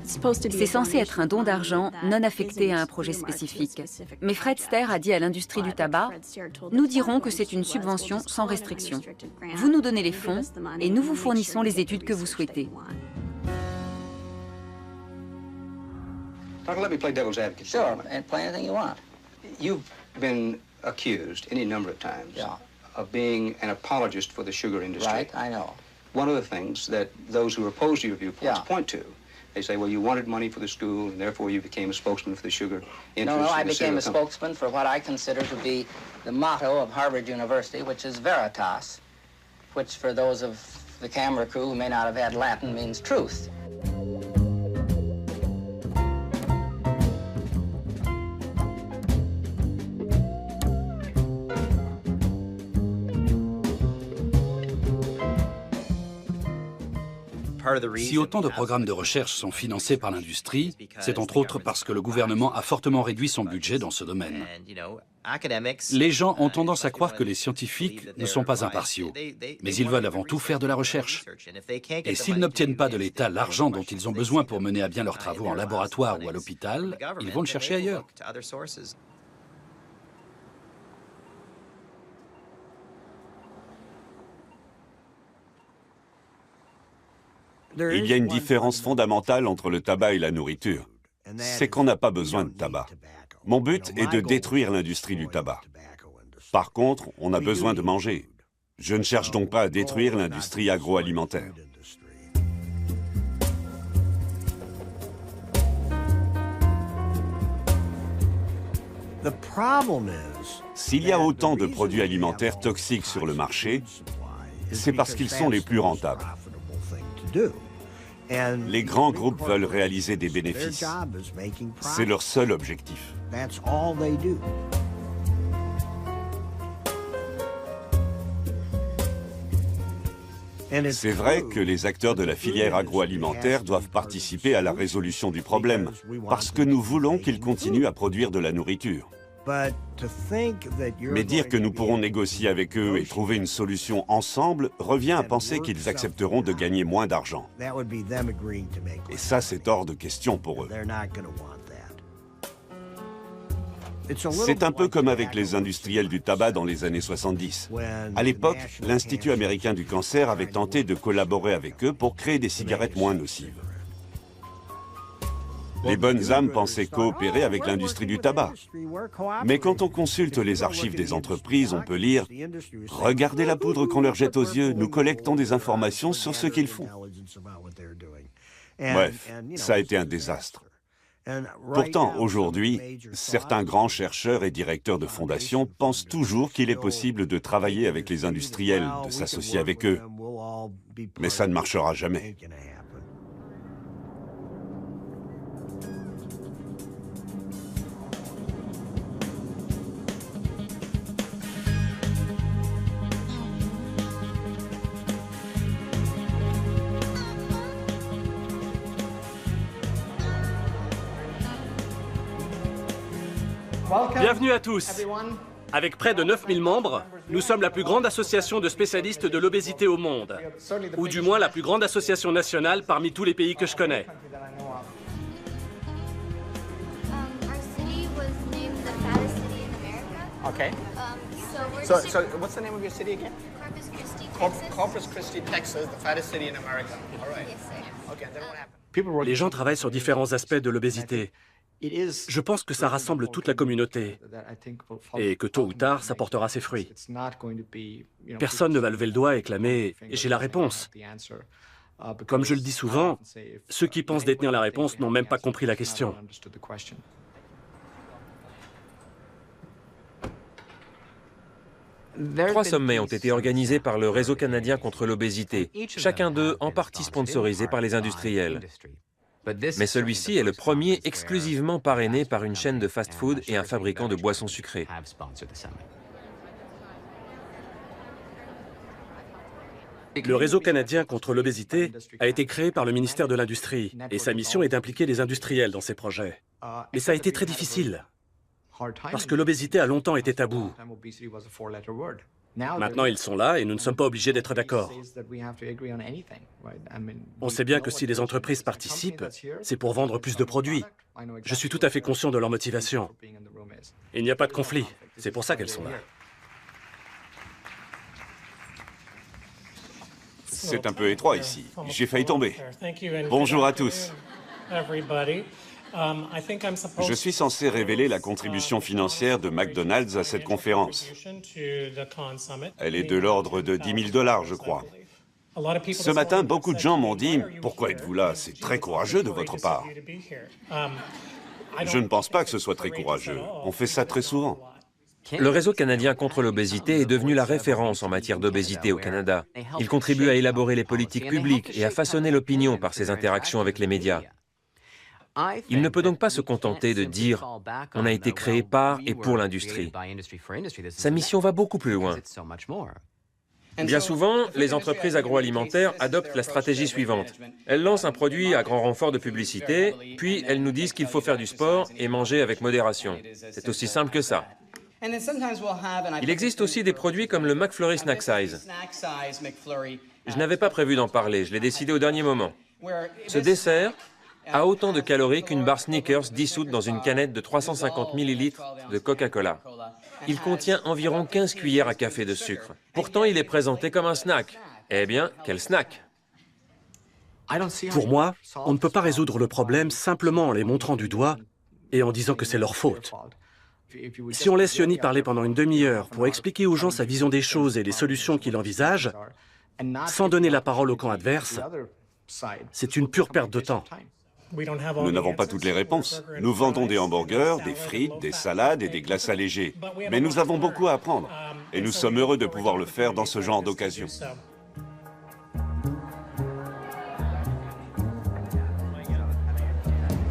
Speaker 3: C'est censé être un don d'argent non affecté à un projet spécifique. Mais Fred Stair a dit à l'industrie du tabac, « Nous dirons que c'est une subvention sans restriction. Vous nous donnez les fonds et nous vous fournissons les études que vous souhaitez. »
Speaker 25: Doctor, let me play devil's advocate.
Speaker 24: Sure, and play anything you want.
Speaker 25: You've been accused any number of times of being an apologist for the sugar industry.
Speaker 24: Right, I know.
Speaker 25: One of the things that those who are opposed to your viewpoints point to, they say, well, you wanted money for the school, and therefore you became a spokesman for the sugar industry.
Speaker 24: No, I became a spokesman for what I consider to be the motto of Harvard University, which is Veritas, which for those of
Speaker 9: the camera crew who may not have had Latin means truth.
Speaker 5: Si autant de programmes de recherche sont financés par l'industrie, c'est entre autres parce que le gouvernement a fortement réduit son budget dans ce domaine. Les gens ont tendance à croire que les scientifiques ne sont pas impartiaux, mais ils veulent avant tout faire de la recherche. Et s'ils n'obtiennent pas de l'État l'argent dont ils ont besoin pour mener à bien leurs travaux en laboratoire ou à l'hôpital, ils vont le chercher ailleurs.
Speaker 6: Il y a une différence fondamentale entre le tabac et la nourriture. C'est qu'on n'a pas besoin de tabac. Mon but est de détruire l'industrie du tabac. Par contre, on a besoin de manger. Je ne cherche donc pas à détruire l'industrie agroalimentaire. S'il y a autant de produits alimentaires toxiques sur le marché, c'est parce qu'ils sont les plus rentables. Les grands groupes veulent réaliser des bénéfices. C'est leur seul objectif. C'est vrai que les acteurs de la filière agroalimentaire doivent participer à la résolution du problème, parce que nous voulons qu'ils continuent à produire de la nourriture. Mais dire que nous pourrons négocier avec eux et trouver une solution ensemble revient à penser qu'ils accepteront de gagner moins d'argent. Et ça, c'est hors de question pour eux. C'est un peu comme avec les industriels du tabac dans les années 70. À l'époque, l'Institut américain du cancer avait tenté de collaborer avec eux pour créer des cigarettes moins nocives. Les bonnes âmes pensaient coopérer avec l'industrie du tabac. Mais quand on consulte les archives des entreprises, on peut lire « Regardez la poudre qu'on leur jette aux yeux, nous collectons des informations sur ce qu'ils font. » Bref, ça a été un désastre. Pourtant, aujourd'hui, certains grands chercheurs et directeurs de fondations pensent toujours qu'il est possible de travailler avec les industriels, de s'associer avec eux. Mais ça ne marchera jamais.
Speaker 1: Bienvenue à tous. Avec près de 9000 membres, nous sommes la plus grande association de spécialistes de l'obésité au monde, ou du moins la plus grande association nationale parmi tous les pays que je connais.
Speaker 10: Okay. So what's the name of your city again? Corpus Christi, Texas, the fattest city in America. All right. Okay, then what happened?
Speaker 1: Les gens travaillent sur différents aspects de l'obésité. Je pense que ça rassemble toute la communauté et que tôt ou tard, ça portera ses fruits. Personne ne va lever le doigt et clamer « j'ai la réponse ». Comme je le dis souvent, ceux qui pensent détenir la réponse n'ont même pas compris la question.
Speaker 2: Trois sommets ont été organisés par le Réseau canadien contre l'obésité, chacun d'eux en partie sponsorisé par les industriels. Mais celui-ci est le premier exclusivement parrainé par une chaîne de fast-food et un fabricant de boissons sucrées.
Speaker 1: Le Réseau canadien contre l'obésité a été créé par le ministère de l'Industrie et sa mission est d'impliquer les industriels dans ses projets. Mais ça a été très difficile, parce que l'obésité a longtemps été tabou. Maintenant, ils sont là et nous ne sommes pas obligés d'être d'accord. On sait bien que si les entreprises participent, c'est pour vendre plus de produits. Je suis tout à fait conscient de leur motivation. Il n'y a pas de conflit, c'est pour ça qu'elles sont là.
Speaker 6: C'est un peu étroit ici. J'ai failli tomber. Bonjour à tous. Je suis censé révéler la contribution financière de McDonald's à cette conférence. Elle est de l'ordre de $10 000, je crois. Ce matin, beaucoup de gens m'ont dit « Pourquoi êtes-vous là? C'est très courageux de votre part. » Je ne pense pas que ce soit très courageux. On fait ça très souvent.
Speaker 2: Le réseau canadien contre l'obésité est devenu la référence en matière d'obésité au Canada. Il contribue à élaborer les politiques publiques et à façonner l'opinion par ses interactions avec les médias. Il ne peut donc pas se contenter de dire « on a été créé par et pour l'industrie ». Sa mission va beaucoup plus loin. Bien souvent, les entreprises agroalimentaires adoptent la stratégie suivante. Elles lancent un produit à grand renfort de publicité, puis elles nous disent qu'il faut faire du sport et manger avec modération. C'est aussi simple que ça. Il existe aussi des produits comme le McFlurry Snack Size. Je n'avais pas prévu d'en parler, je l'ai décidé au dernier moment. Ce dessert a autant de calories qu'une barre Snickers dissoute dans une canette de 350 ml de Coca-Cola. Il contient environ 15 cuillères à café de sucre. Pourtant, il est présenté comme un snack. Eh bien, quel snack?
Speaker 1: Pour moi, on ne peut pas résoudre le problème simplement en les montrant du doigt et en disant que c'est leur faute. Si on laisse Yoni parler pendant une demi-heure pour expliquer aux gens sa vision des choses et les solutions qu'il envisage, sans donner la parole au camp adverse, c'est une pure perte de temps.
Speaker 6: Nous n'avons pas toutes les réponses. Nous vendons des hamburgers, des frites, des salades et des glaces allégées. Mais nous avons beaucoup à apprendre. Et nous sommes heureux de pouvoir le faire dans ce genre d'occasion.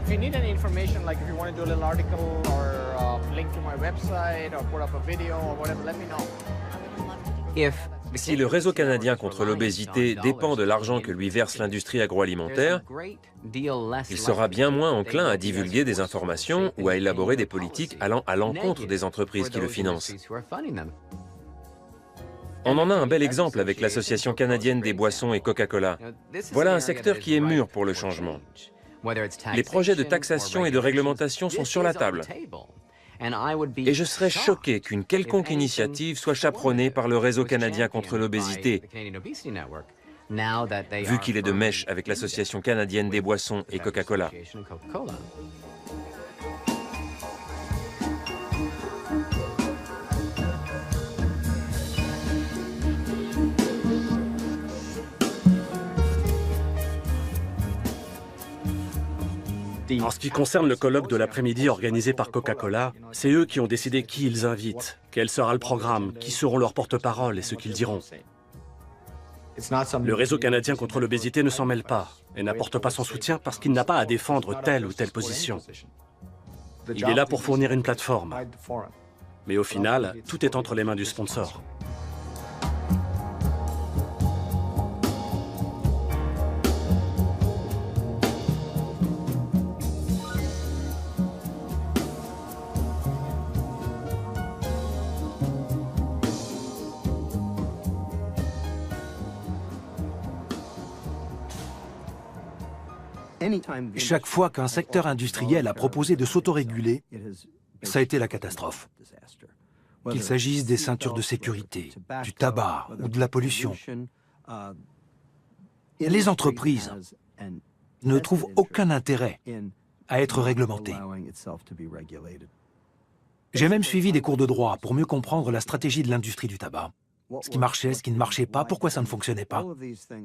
Speaker 10: If you need any information, like if you want to do a little article or link to my website or put up a video or whatever, let me know.
Speaker 2: Si le réseau canadien contre l'obésité dépend de l'argent que lui verse l'industrie agroalimentaire, il sera bien moins enclin à divulguer des informations ou à élaborer des politiques allant à l'encontre des entreprises qui le financent. On en a un bel exemple avec l'Association canadienne des boissons et Coca-Cola. Voilà un secteur qui est mûr pour le changement. Les projets de taxation et de réglementation sont sur la table. Et je serais choqué qu'une quelconque initiative soit chaperonnée par le réseau canadien contre l'obésité, vu qu'il est de mèche avec l'Association canadienne des boissons et Coca-Cola.
Speaker 1: En ce qui concerne le colloque de l'après-midi organisé par Coca-Cola, c'est eux qui ont décidé qui ils invitent, quel sera le programme, qui seront leurs porte-parole et ce qu'ils diront. Le réseau canadien contre l'obésité ne s'en mêle pas et n'apporte pas son soutien parce qu'il n'a pas à défendre telle ou telle position. Il est là pour fournir une plateforme. Mais au final, tout est entre les mains du sponsor.
Speaker 4: Chaque fois qu'un secteur industriel a proposé de s'autoréguler, ça a été la catastrophe. Qu'il s'agisse des ceintures de sécurité, du tabac ou de la pollution. Les entreprises ne trouvent aucun intérêt à être réglementées. J'ai même suivi des cours de droit pour mieux comprendre la stratégie de l'industrie du tabac. Ce qui marchait, ce qui ne marchait pas, pourquoi ça ne fonctionnait pas.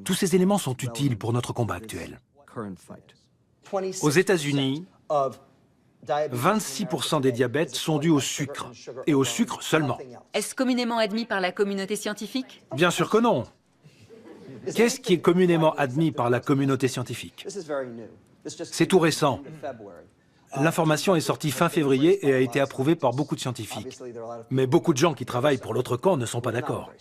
Speaker 4: Tous ces éléments sont utiles pour notre combat actuel. Aux États-Unis, 26% des diabètes sont dus au sucre, et au sucre seulement.
Speaker 3: Est-ce communément admis par la communauté scientifique?
Speaker 4: Bien sûr que non. Qu'est-ce qui est communément admis par la communauté scientifique? C'est tout récent. L'information est sortie fin février et a été approuvée par beaucoup de scientifiques. Mais beaucoup de gens qui travaillent pour l'autre camp ne sont pas d'accord.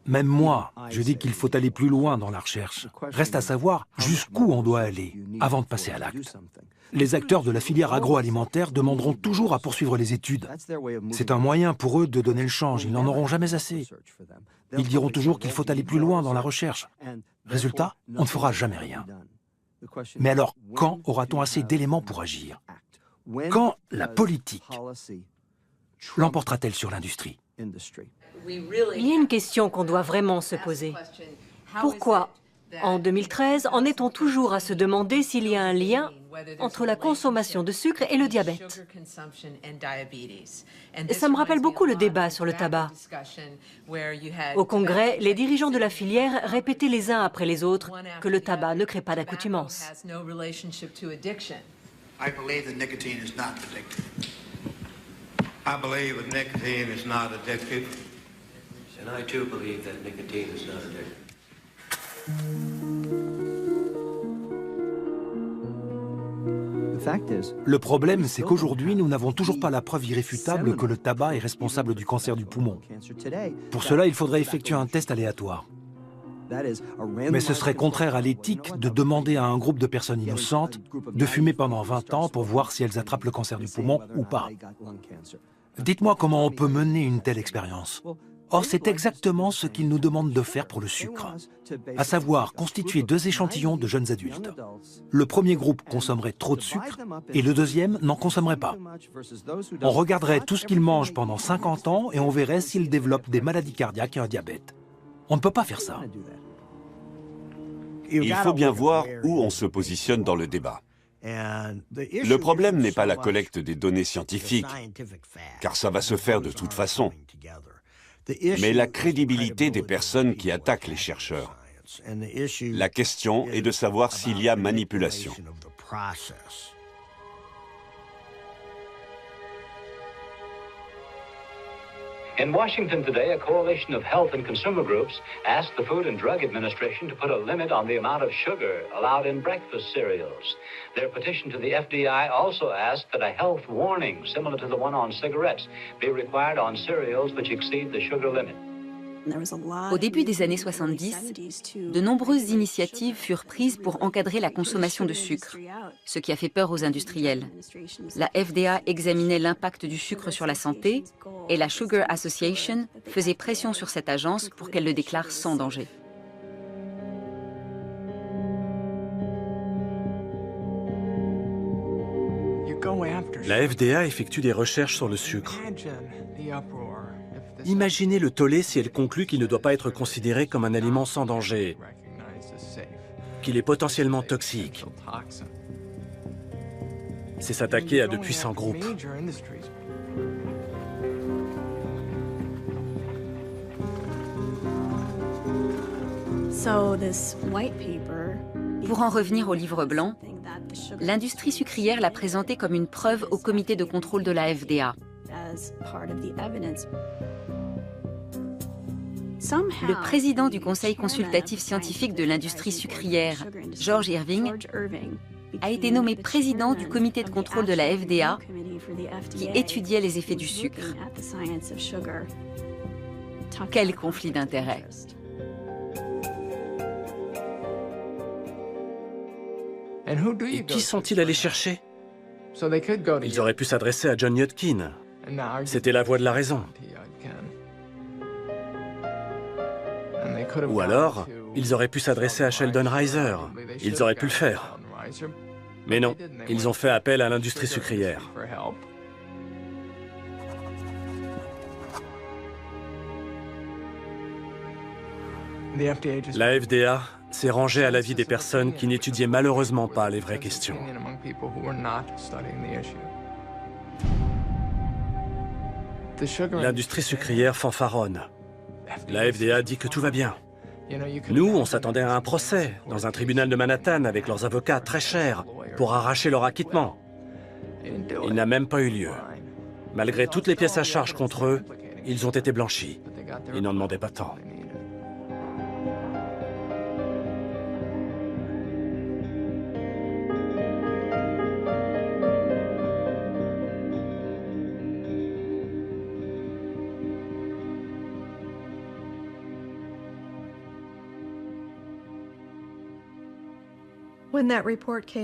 Speaker 4: Même moi, je dis qu'il faut aller plus loin dans la recherche. Reste à savoir jusqu'où on doit aller avant de passer à l'acte. Les acteurs de la filière agroalimentaire demanderont toujours à poursuivre les études. C'est un moyen pour eux de donner le change, ils n'en auront jamais assez. Ils diront toujours qu'il faut aller plus loin dans la recherche. Résultat, on ne fera jamais rien. Mais alors, quand aura-t-on assez d'éléments pour agir? Quand la politique l'emportera-t-elle sur l'industrie?
Speaker 7: Il y a une question qu'on doit vraiment se poser. Pourquoi, en 2013, en est-on toujours à se demander s'il y a un lien entre la consommation de sucre et le diabète? Ça me rappelle beaucoup le débat sur le tabac. Au Congrès, les dirigeants de la filière répétaient les uns après les autres que le tabac ne crée pas d'accoutumance.
Speaker 11: I believe that nicotine is not addictive.
Speaker 12: And I too believe that nicotine is not addictive.
Speaker 4: Le problème, c'est qu'aujourd'hui, nous n'avons toujours pas la preuve irréfutable que le tabac est responsable du cancer du poumon. Pour cela, il faudrait effectuer un test aléatoire. Mais ce serait contraire à l'éthique de demander à un groupe de personnes innocentes de fumer pendant 20 ans pour voir si elles attrapent le cancer du poumon ou pas. Dites-moi comment on peut mener une telle expérience. Or, c'est exactement ce qu'ils nous demandent de faire pour le sucre, à savoir constituer 2 échantillons de jeunes adultes. Le premier groupe consommerait trop de sucre et le deuxième n'en consommerait pas. On regarderait tout ce qu'ils mangent pendant 50 ans et on verrait s'ils développent des maladies cardiaques et un diabète. On ne peut pas faire ça.
Speaker 6: Il faut bien voir où on se positionne dans le débat. Le problème n'est pas la collecte des données scientifiques, car ça va se faire de toute façon, mais la crédibilité des personnes qui attaquent les chercheurs. La question est de savoir s'il y a manipulation.
Speaker 13: In Washington today, a coalition of health and consumer groups asked the Food and Drug Administration to put a limit on the amount of sugar allowed in breakfast cereals. Their petition to the FDI also asked that a health warning similar to the one on cigarettes be required on cereals which exceed the sugar limit.
Speaker 3: Au début des années 70, de nombreuses initiatives furent prises pour encadrer la consommation de sucre, ce qui a fait peur aux industriels. La FDA examinait l'impact du sucre sur la santé et la Sugar Association faisait pression sur cette agence pour qu'elle le déclare sans danger.
Speaker 1: La FDA effectue des recherches sur le sucre. Imaginez le tollé si elle conclut qu'il ne doit pas être considéré comme un aliment sans danger, qu'il est potentiellement toxique. C'est s'attaquer à de puissants groupes.
Speaker 3: Pour en revenir au livre blanc, l'industrie sucrière l'a présenté comme une preuve au comité de contrôle de la FDA. Le président du Conseil consultatif scientifique de l'industrie sucrière, George Irving, a été nommé président du comité de contrôle de la FDA qui étudiait les effets du sucre. Quel conflit d'intérêts!
Speaker 1: Et qui sont-ils allés chercher? Ils auraient pu s'adresser à John Yudkin. C'était la voix de la raison. Ou alors, ils auraient pu s'adresser à Sheldon Reiser. Ils auraient pu le faire. Mais non, ils ont fait appel à l'industrie sucrière. La FDA s'est rangée à l'avis des personnes qui n'étudiaient malheureusement pas les vraies questions. L'industrie sucrière fanfaronne. La FDA dit que tout va bien. Nous, on s'attendait à un procès dans un tribunal de Manhattan avec leurs avocats très chers pour arracher leur acquittement. Il n'a même pas eu lieu. Malgré toutes les pièces à charge contre eux, ils ont été blanchis. Ils n'en demandaient pas tant.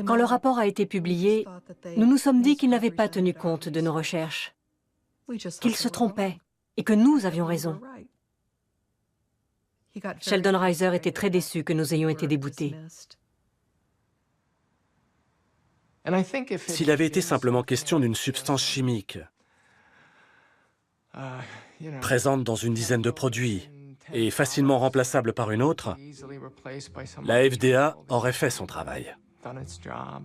Speaker 7: Quand le rapport a été publié, nous nous sommes dit qu'ils n'avaient pas tenu compte de nos recherches, qu'ils se trompaient et que nous avions raison. Sheldon Reiser était très déçu que nous ayons été déboutés.
Speaker 1: S'il avait été simplement question d'une substance chimique, présente dans une dizaine de produits et facilement remplaçable par une autre, la FDA aurait fait son travail.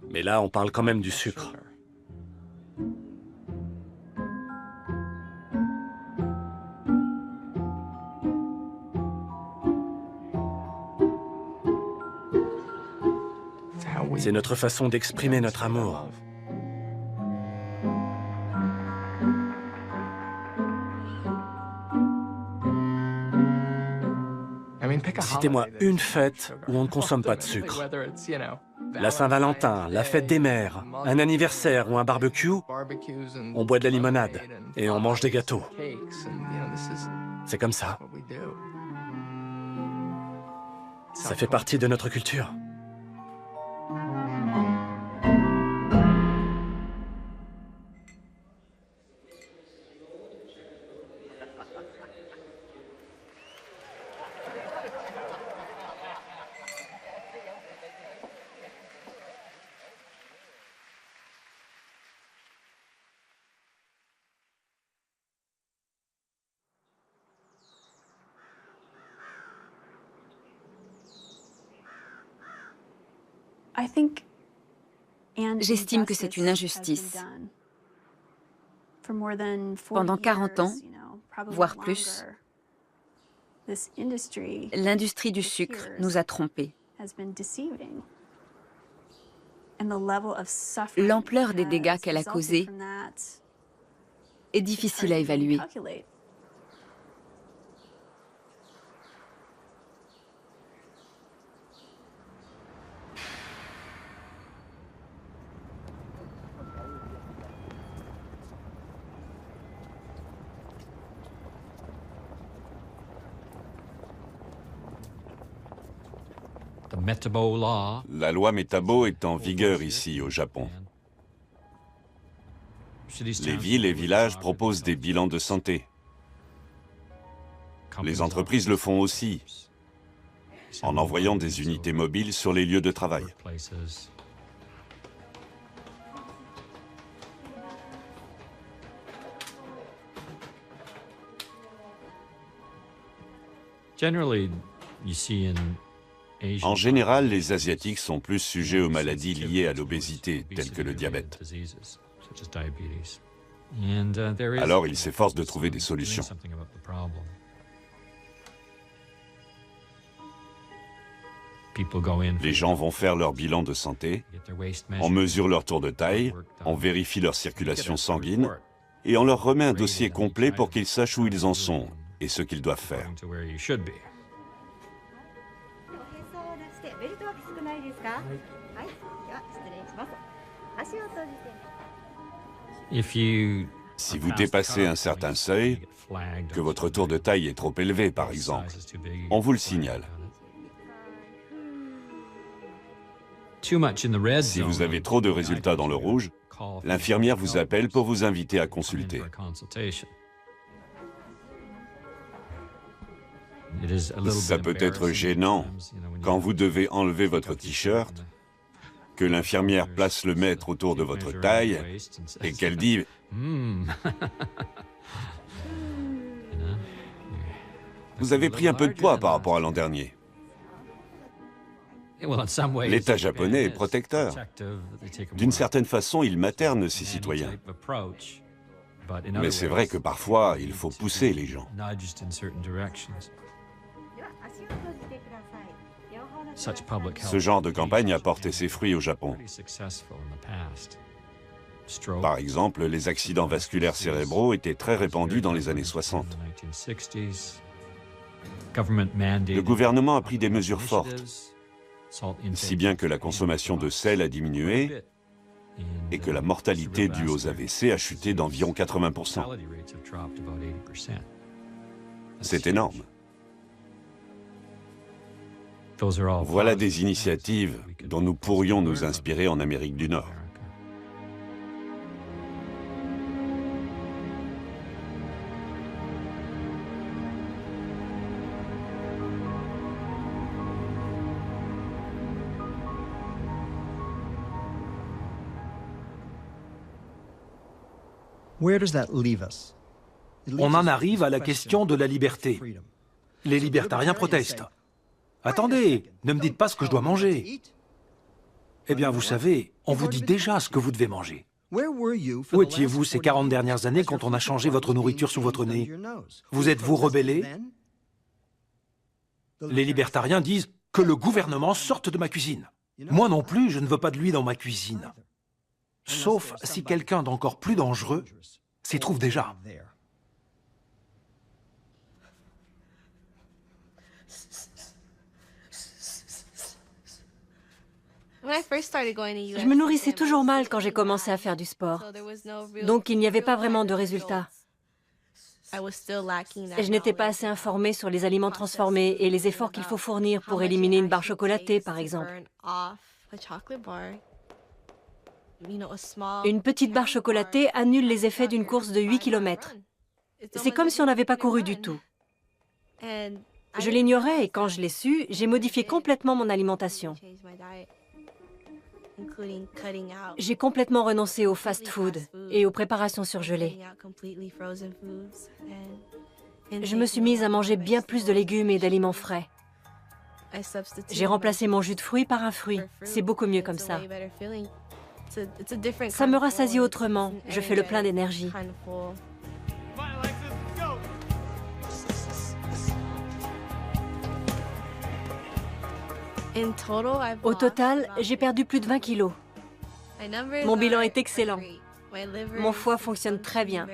Speaker 1: Mais là, on parle quand même du sucre. C'est notre façon d'exprimer notre amour. Citez-moi une fête où on ne consomme pas de sucre. La Saint-Valentin, la fête des mères, un anniversaire ou un barbecue, on boit de la limonade et on mange des gâteaux. C'est comme ça. Ça fait partie de notre culture.
Speaker 3: J'estime que c'est une injustice. Pendant 40 ans, voire plus, l'industrie du sucre nous a trompés. L'ampleur des dégâts qu'elle a causés est difficile à évaluer.
Speaker 6: La loi Metabo est en vigueur ici, au Japon. Les villes et villages proposent des bilans de santé. Les entreprises le font aussi, en envoyant des unités mobiles sur les lieux de travail. En général, les Asiatiques sont plus sujets aux maladies liées à l'obésité, telles que le diabète. Alors, ils s'efforcent de trouver des solutions. Les gens vont faire leur bilan de santé, on mesure leur tour de taille, on vérifie leur circulation sanguine, et on leur remet un dossier complet pour qu'ils sachent où ils en sont et ce qu'ils doivent faire. Si vous dépassez un certain seuil, que votre tour de taille est trop élevé par exemple, on vous le signale. Si vous avez trop de résultats dans le rouge, l'infirmière vous appelle pour vous inviter à consulter. Ça peut être gênant quand vous devez enlever votre t-shirt, que l'infirmière place le mètre autour de votre taille et qu'elle dit « Vous avez pris un peu de poids par rapport à l'an dernier. » L'État japonais est protecteur. D'une certaine façon, il materne ses citoyens. Mais c'est vrai que parfois, il faut pousser les gens. Ce genre de campagne a porté ses fruits au Japon. Par exemple, les accidents vasculaires cérébraux étaient très répandus dans les années 60. Le gouvernement a pris des mesures fortes, si bien que la consommation de sel a diminué et que la mortalité due aux AVC a chuté d'environ 80%. C'est énorme. Voilà des initiatives dont nous pourrions nous inspirer en Amérique du Nord.
Speaker 4: On en arrive à la question de la liberté. Les libertariens protestent. Attendez, ne me dites pas ce que je dois manger. Eh bien, vous savez, on vous dit déjà ce que vous devez manger. Où étiez-vous ces 40 dernières années quand on a changé votre nourriture sous votre nez? Vous êtes-vous rebellé? Les libertariens disent que le gouvernement sorte de ma cuisine. Moi non plus, je ne veux pas de lui dans ma cuisine. Sauf si quelqu'un d'encore plus dangereux s'y trouve déjà.
Speaker 7: Je me nourrissais toujours mal quand j'ai commencé à faire du sport. Donc il n'y avait pas vraiment de résultats. Et je n'étais pas assez informée sur les aliments transformés et les efforts qu'il faut fournir pour éliminer une barre chocolatée, par exemple. Une petite barre chocolatée annule les effets d'une course de 8 km. C'est comme si on n'avait pas couru du tout. Je l'ignorais et quand je l'ai su, j'ai modifié complètement mon alimentation. J'ai complètement renoncé au fast-food et aux préparations surgelées. Je me suis mise à manger bien plus de légumes et d'aliments frais. J'ai remplacé mon jus de fruits par un fruit. C'est beaucoup mieux comme ça. Ça me rassasie autrement. Je fais le plein d'énergie. Au total, j'ai perdu plus de 20 kilos. Mon bilan est excellent. Mon foie fonctionne très bien.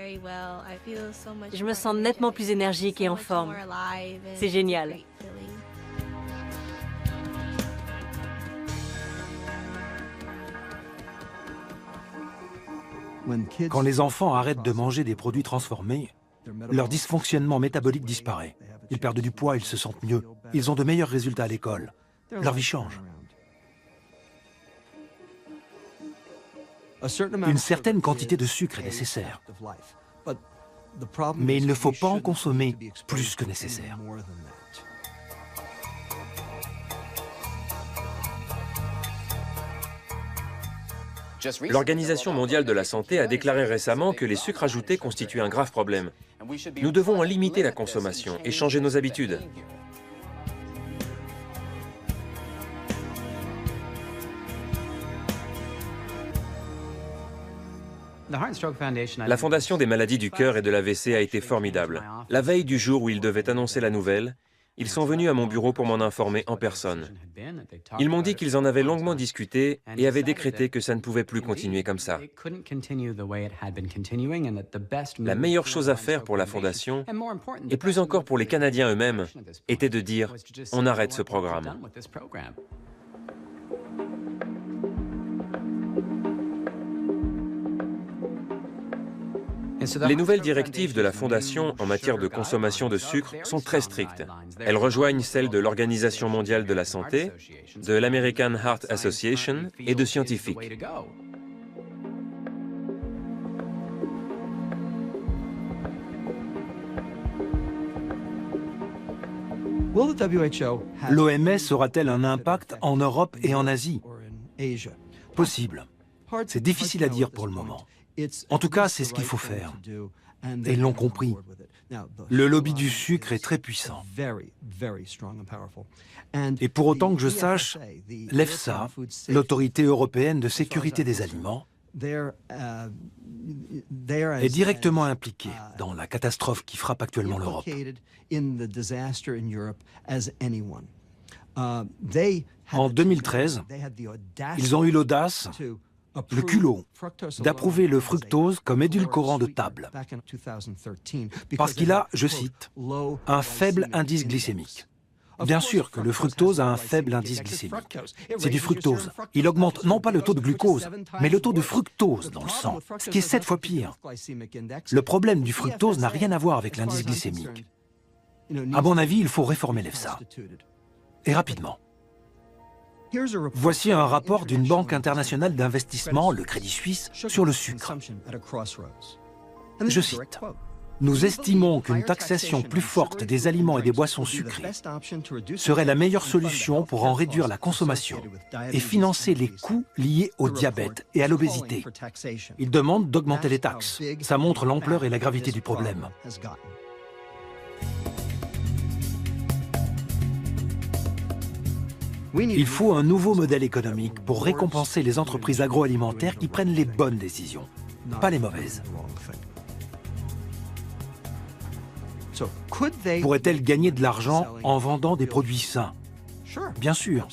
Speaker 7: Je me sens nettement plus énergique et en forme. C'est génial.
Speaker 4: Quand les enfants arrêtent de manger des produits transformés, leur dysfonctionnement métabolique disparaît. Ils perdent du poids, ils se sentent mieux. Ils ont de meilleurs résultats à l'école. Leur vie change. Une certaine quantité de sucre est nécessaire. Mais il ne faut pas en consommer plus que nécessaire.
Speaker 2: L'Organisation mondiale de la santé a déclaré récemment que les sucres ajoutés constituent un grave problème. Nous devons en limiter la consommation et changer nos habitudes. La Fondation des maladies du cœur et de l'AVC a été formidable. La veille du jour où ils devaient annoncer la nouvelle, ils sont venus à mon bureau pour m'en informer en personne. Ils m'ont dit qu'ils en avaient longuement discuté et avaient décrété que ça ne pouvait plus continuer comme ça. La meilleure chose à faire pour la Fondation, et plus encore pour les Canadiens eux-mêmes, était de dire « on arrête ce programme ». Les nouvelles directives de la Fondation en matière de consommation de sucre sont très strictes. Elles rejoignent celles de l'Organisation mondiale de la santé, de l'American Heart Association et de scientifiques.
Speaker 4: L'OMS aura-t-elle un impact en Europe et en Asie? Possible. C'est difficile à dire pour le moment. En tout cas, c'est ce qu'il faut faire. Et ils l'ont compris. Le lobby du sucre est très puissant. Et pour autant que je sache, l'EFSA, l'Autorité européenne de sécurité des aliments, est directement impliquée dans la catastrophe qui frappe actuellement l'Europe. En 2013, ils ont eu l'audace, le culot, d'approuver le fructose comme édulcorant de table, parce qu'il a, je cite, un faible indice glycémique. Bien sûr que le fructose a un faible indice glycémique. C'est du fructose. Il augmente non pas le taux de glucose, mais le taux de fructose dans le sang, ce qui est 7 fois pire. Le problème du fructose n'a rien à voir avec l'indice glycémique. À mon avis, il faut réformer l'EFSA. Et rapidement. Voici un rapport d'une banque internationale d'investissement, le Crédit Suisse, sur le sucre. Je cite. « Nous estimons qu'une taxation plus forte des aliments et des boissons sucrées serait la meilleure solution pour en réduire la consommation et financer les coûts liés au diabète et à l'obésité. Ils demandent d'augmenter les taxes. Ça montre l'ampleur et la gravité du problème. » Il faut un nouveau modèle économique pour récompenser les entreprises agroalimentaires qui prennent les bonnes décisions, pas les mauvaises. Pourrait-elle gagner de l'argent en vendant des produits sains? Bien sûr.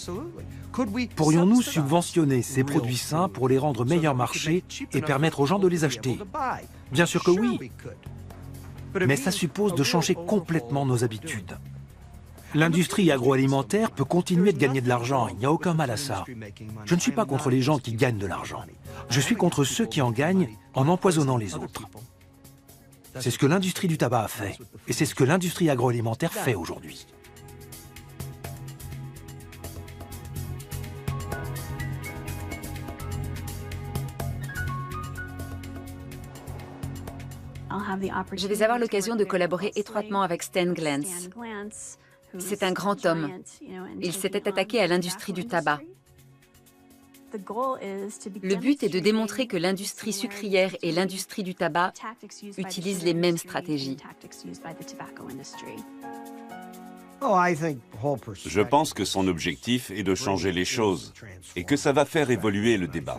Speaker 4: Pourrions-nous subventionner ces produits sains pour les rendre meilleurs marché et permettre aux gens de les acheter? Bien sûr que oui. Mais ça suppose de changer complètement nos habitudes. L'industrie agroalimentaire peut continuer de gagner de l'argent, il n'y a aucun mal à ça. Je ne suis pas contre les gens qui gagnent de l'argent. Je suis contre ceux qui en gagnent en empoisonnant les autres. C'est ce que l'industrie du tabac a fait, et c'est ce que l'industrie agroalimentaire fait aujourd'hui.
Speaker 3: Je vais avoir l'occasion de collaborer étroitement avec Stan Glantz. C'est un grand homme. Il s'était attaqué à l'industrie du tabac. Le but est de démontrer que l'industrie sucrière et l'industrie du tabac utilisent les mêmes stratégies.
Speaker 6: Je pense que son objectif est de changer les choses et que ça va faire évoluer le débat.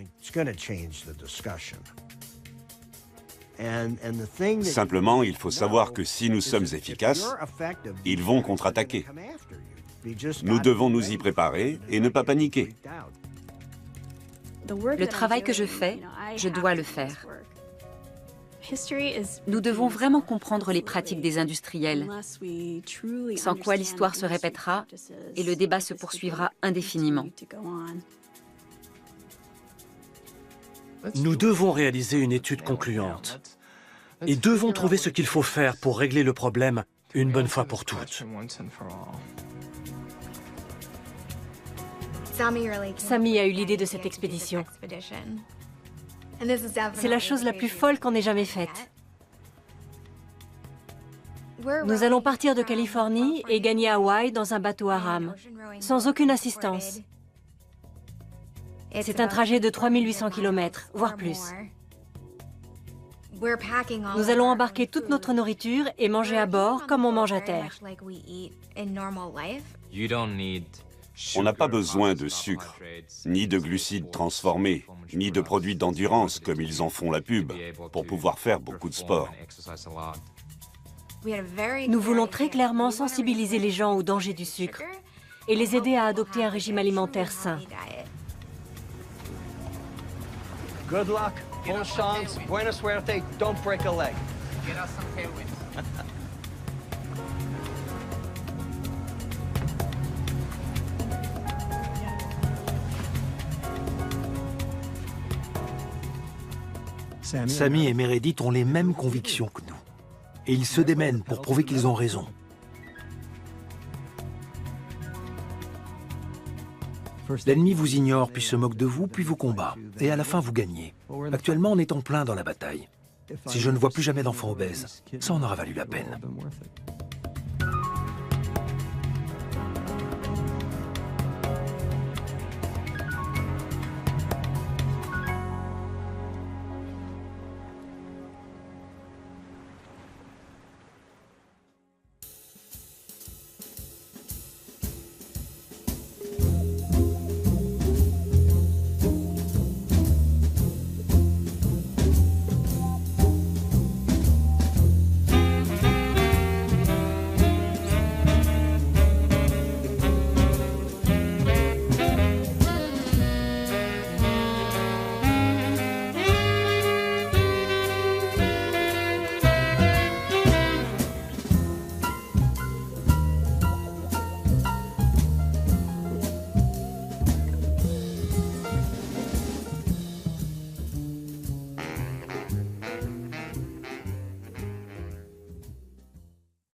Speaker 6: Simplement, il faut savoir que si nous sommes efficaces, ils vont contre-attaquer. Nous devons nous y préparer et ne pas paniquer.
Speaker 3: Le travail que je fais, je dois le faire. Nous devons vraiment comprendre les pratiques des industriels, sans quoi l'histoire se répétera et le débat se poursuivra indéfiniment.
Speaker 1: Nous devons réaliser une étude concluante et devons trouver ce qu'il faut faire pour régler le problème une bonne fois pour toutes.
Speaker 7: Sami a eu l'idée de cette expédition. C'est la chose la plus folle qu'on ait jamais faite. Nous allons partir de Californie et gagner Hawaï dans un bateau à rame, sans aucune assistance. C'est un trajet de 3800 km, voire plus. Nous allons embarquer toute notre nourriture et manger à bord comme on mange à terre.
Speaker 6: On n'a pas besoin de sucre, ni de glucides transformés, ni de produits d'endurance comme ils en font la pub, pour pouvoir faire beaucoup de sport.
Speaker 7: Nous voulons très clairement sensibiliser les gens au danger du sucre et les aider à adopter un régime alimentaire sain.
Speaker 20: Good luck, bonne chance, buena suerte, don't break a leg. Get us some tailwind.
Speaker 4: Sami et Meredith ont les mêmes convictions que nous. Et ils se démènent pour prouver qu'ils ont raison. L'ennemi vous ignore, puis se moque de vous, puis vous combat. Et à la fin, vous gagnez. Actuellement, on est en plein dans la bataille. Si je ne vois plus jamais d'enfants obèses, ça en aura valu la peine.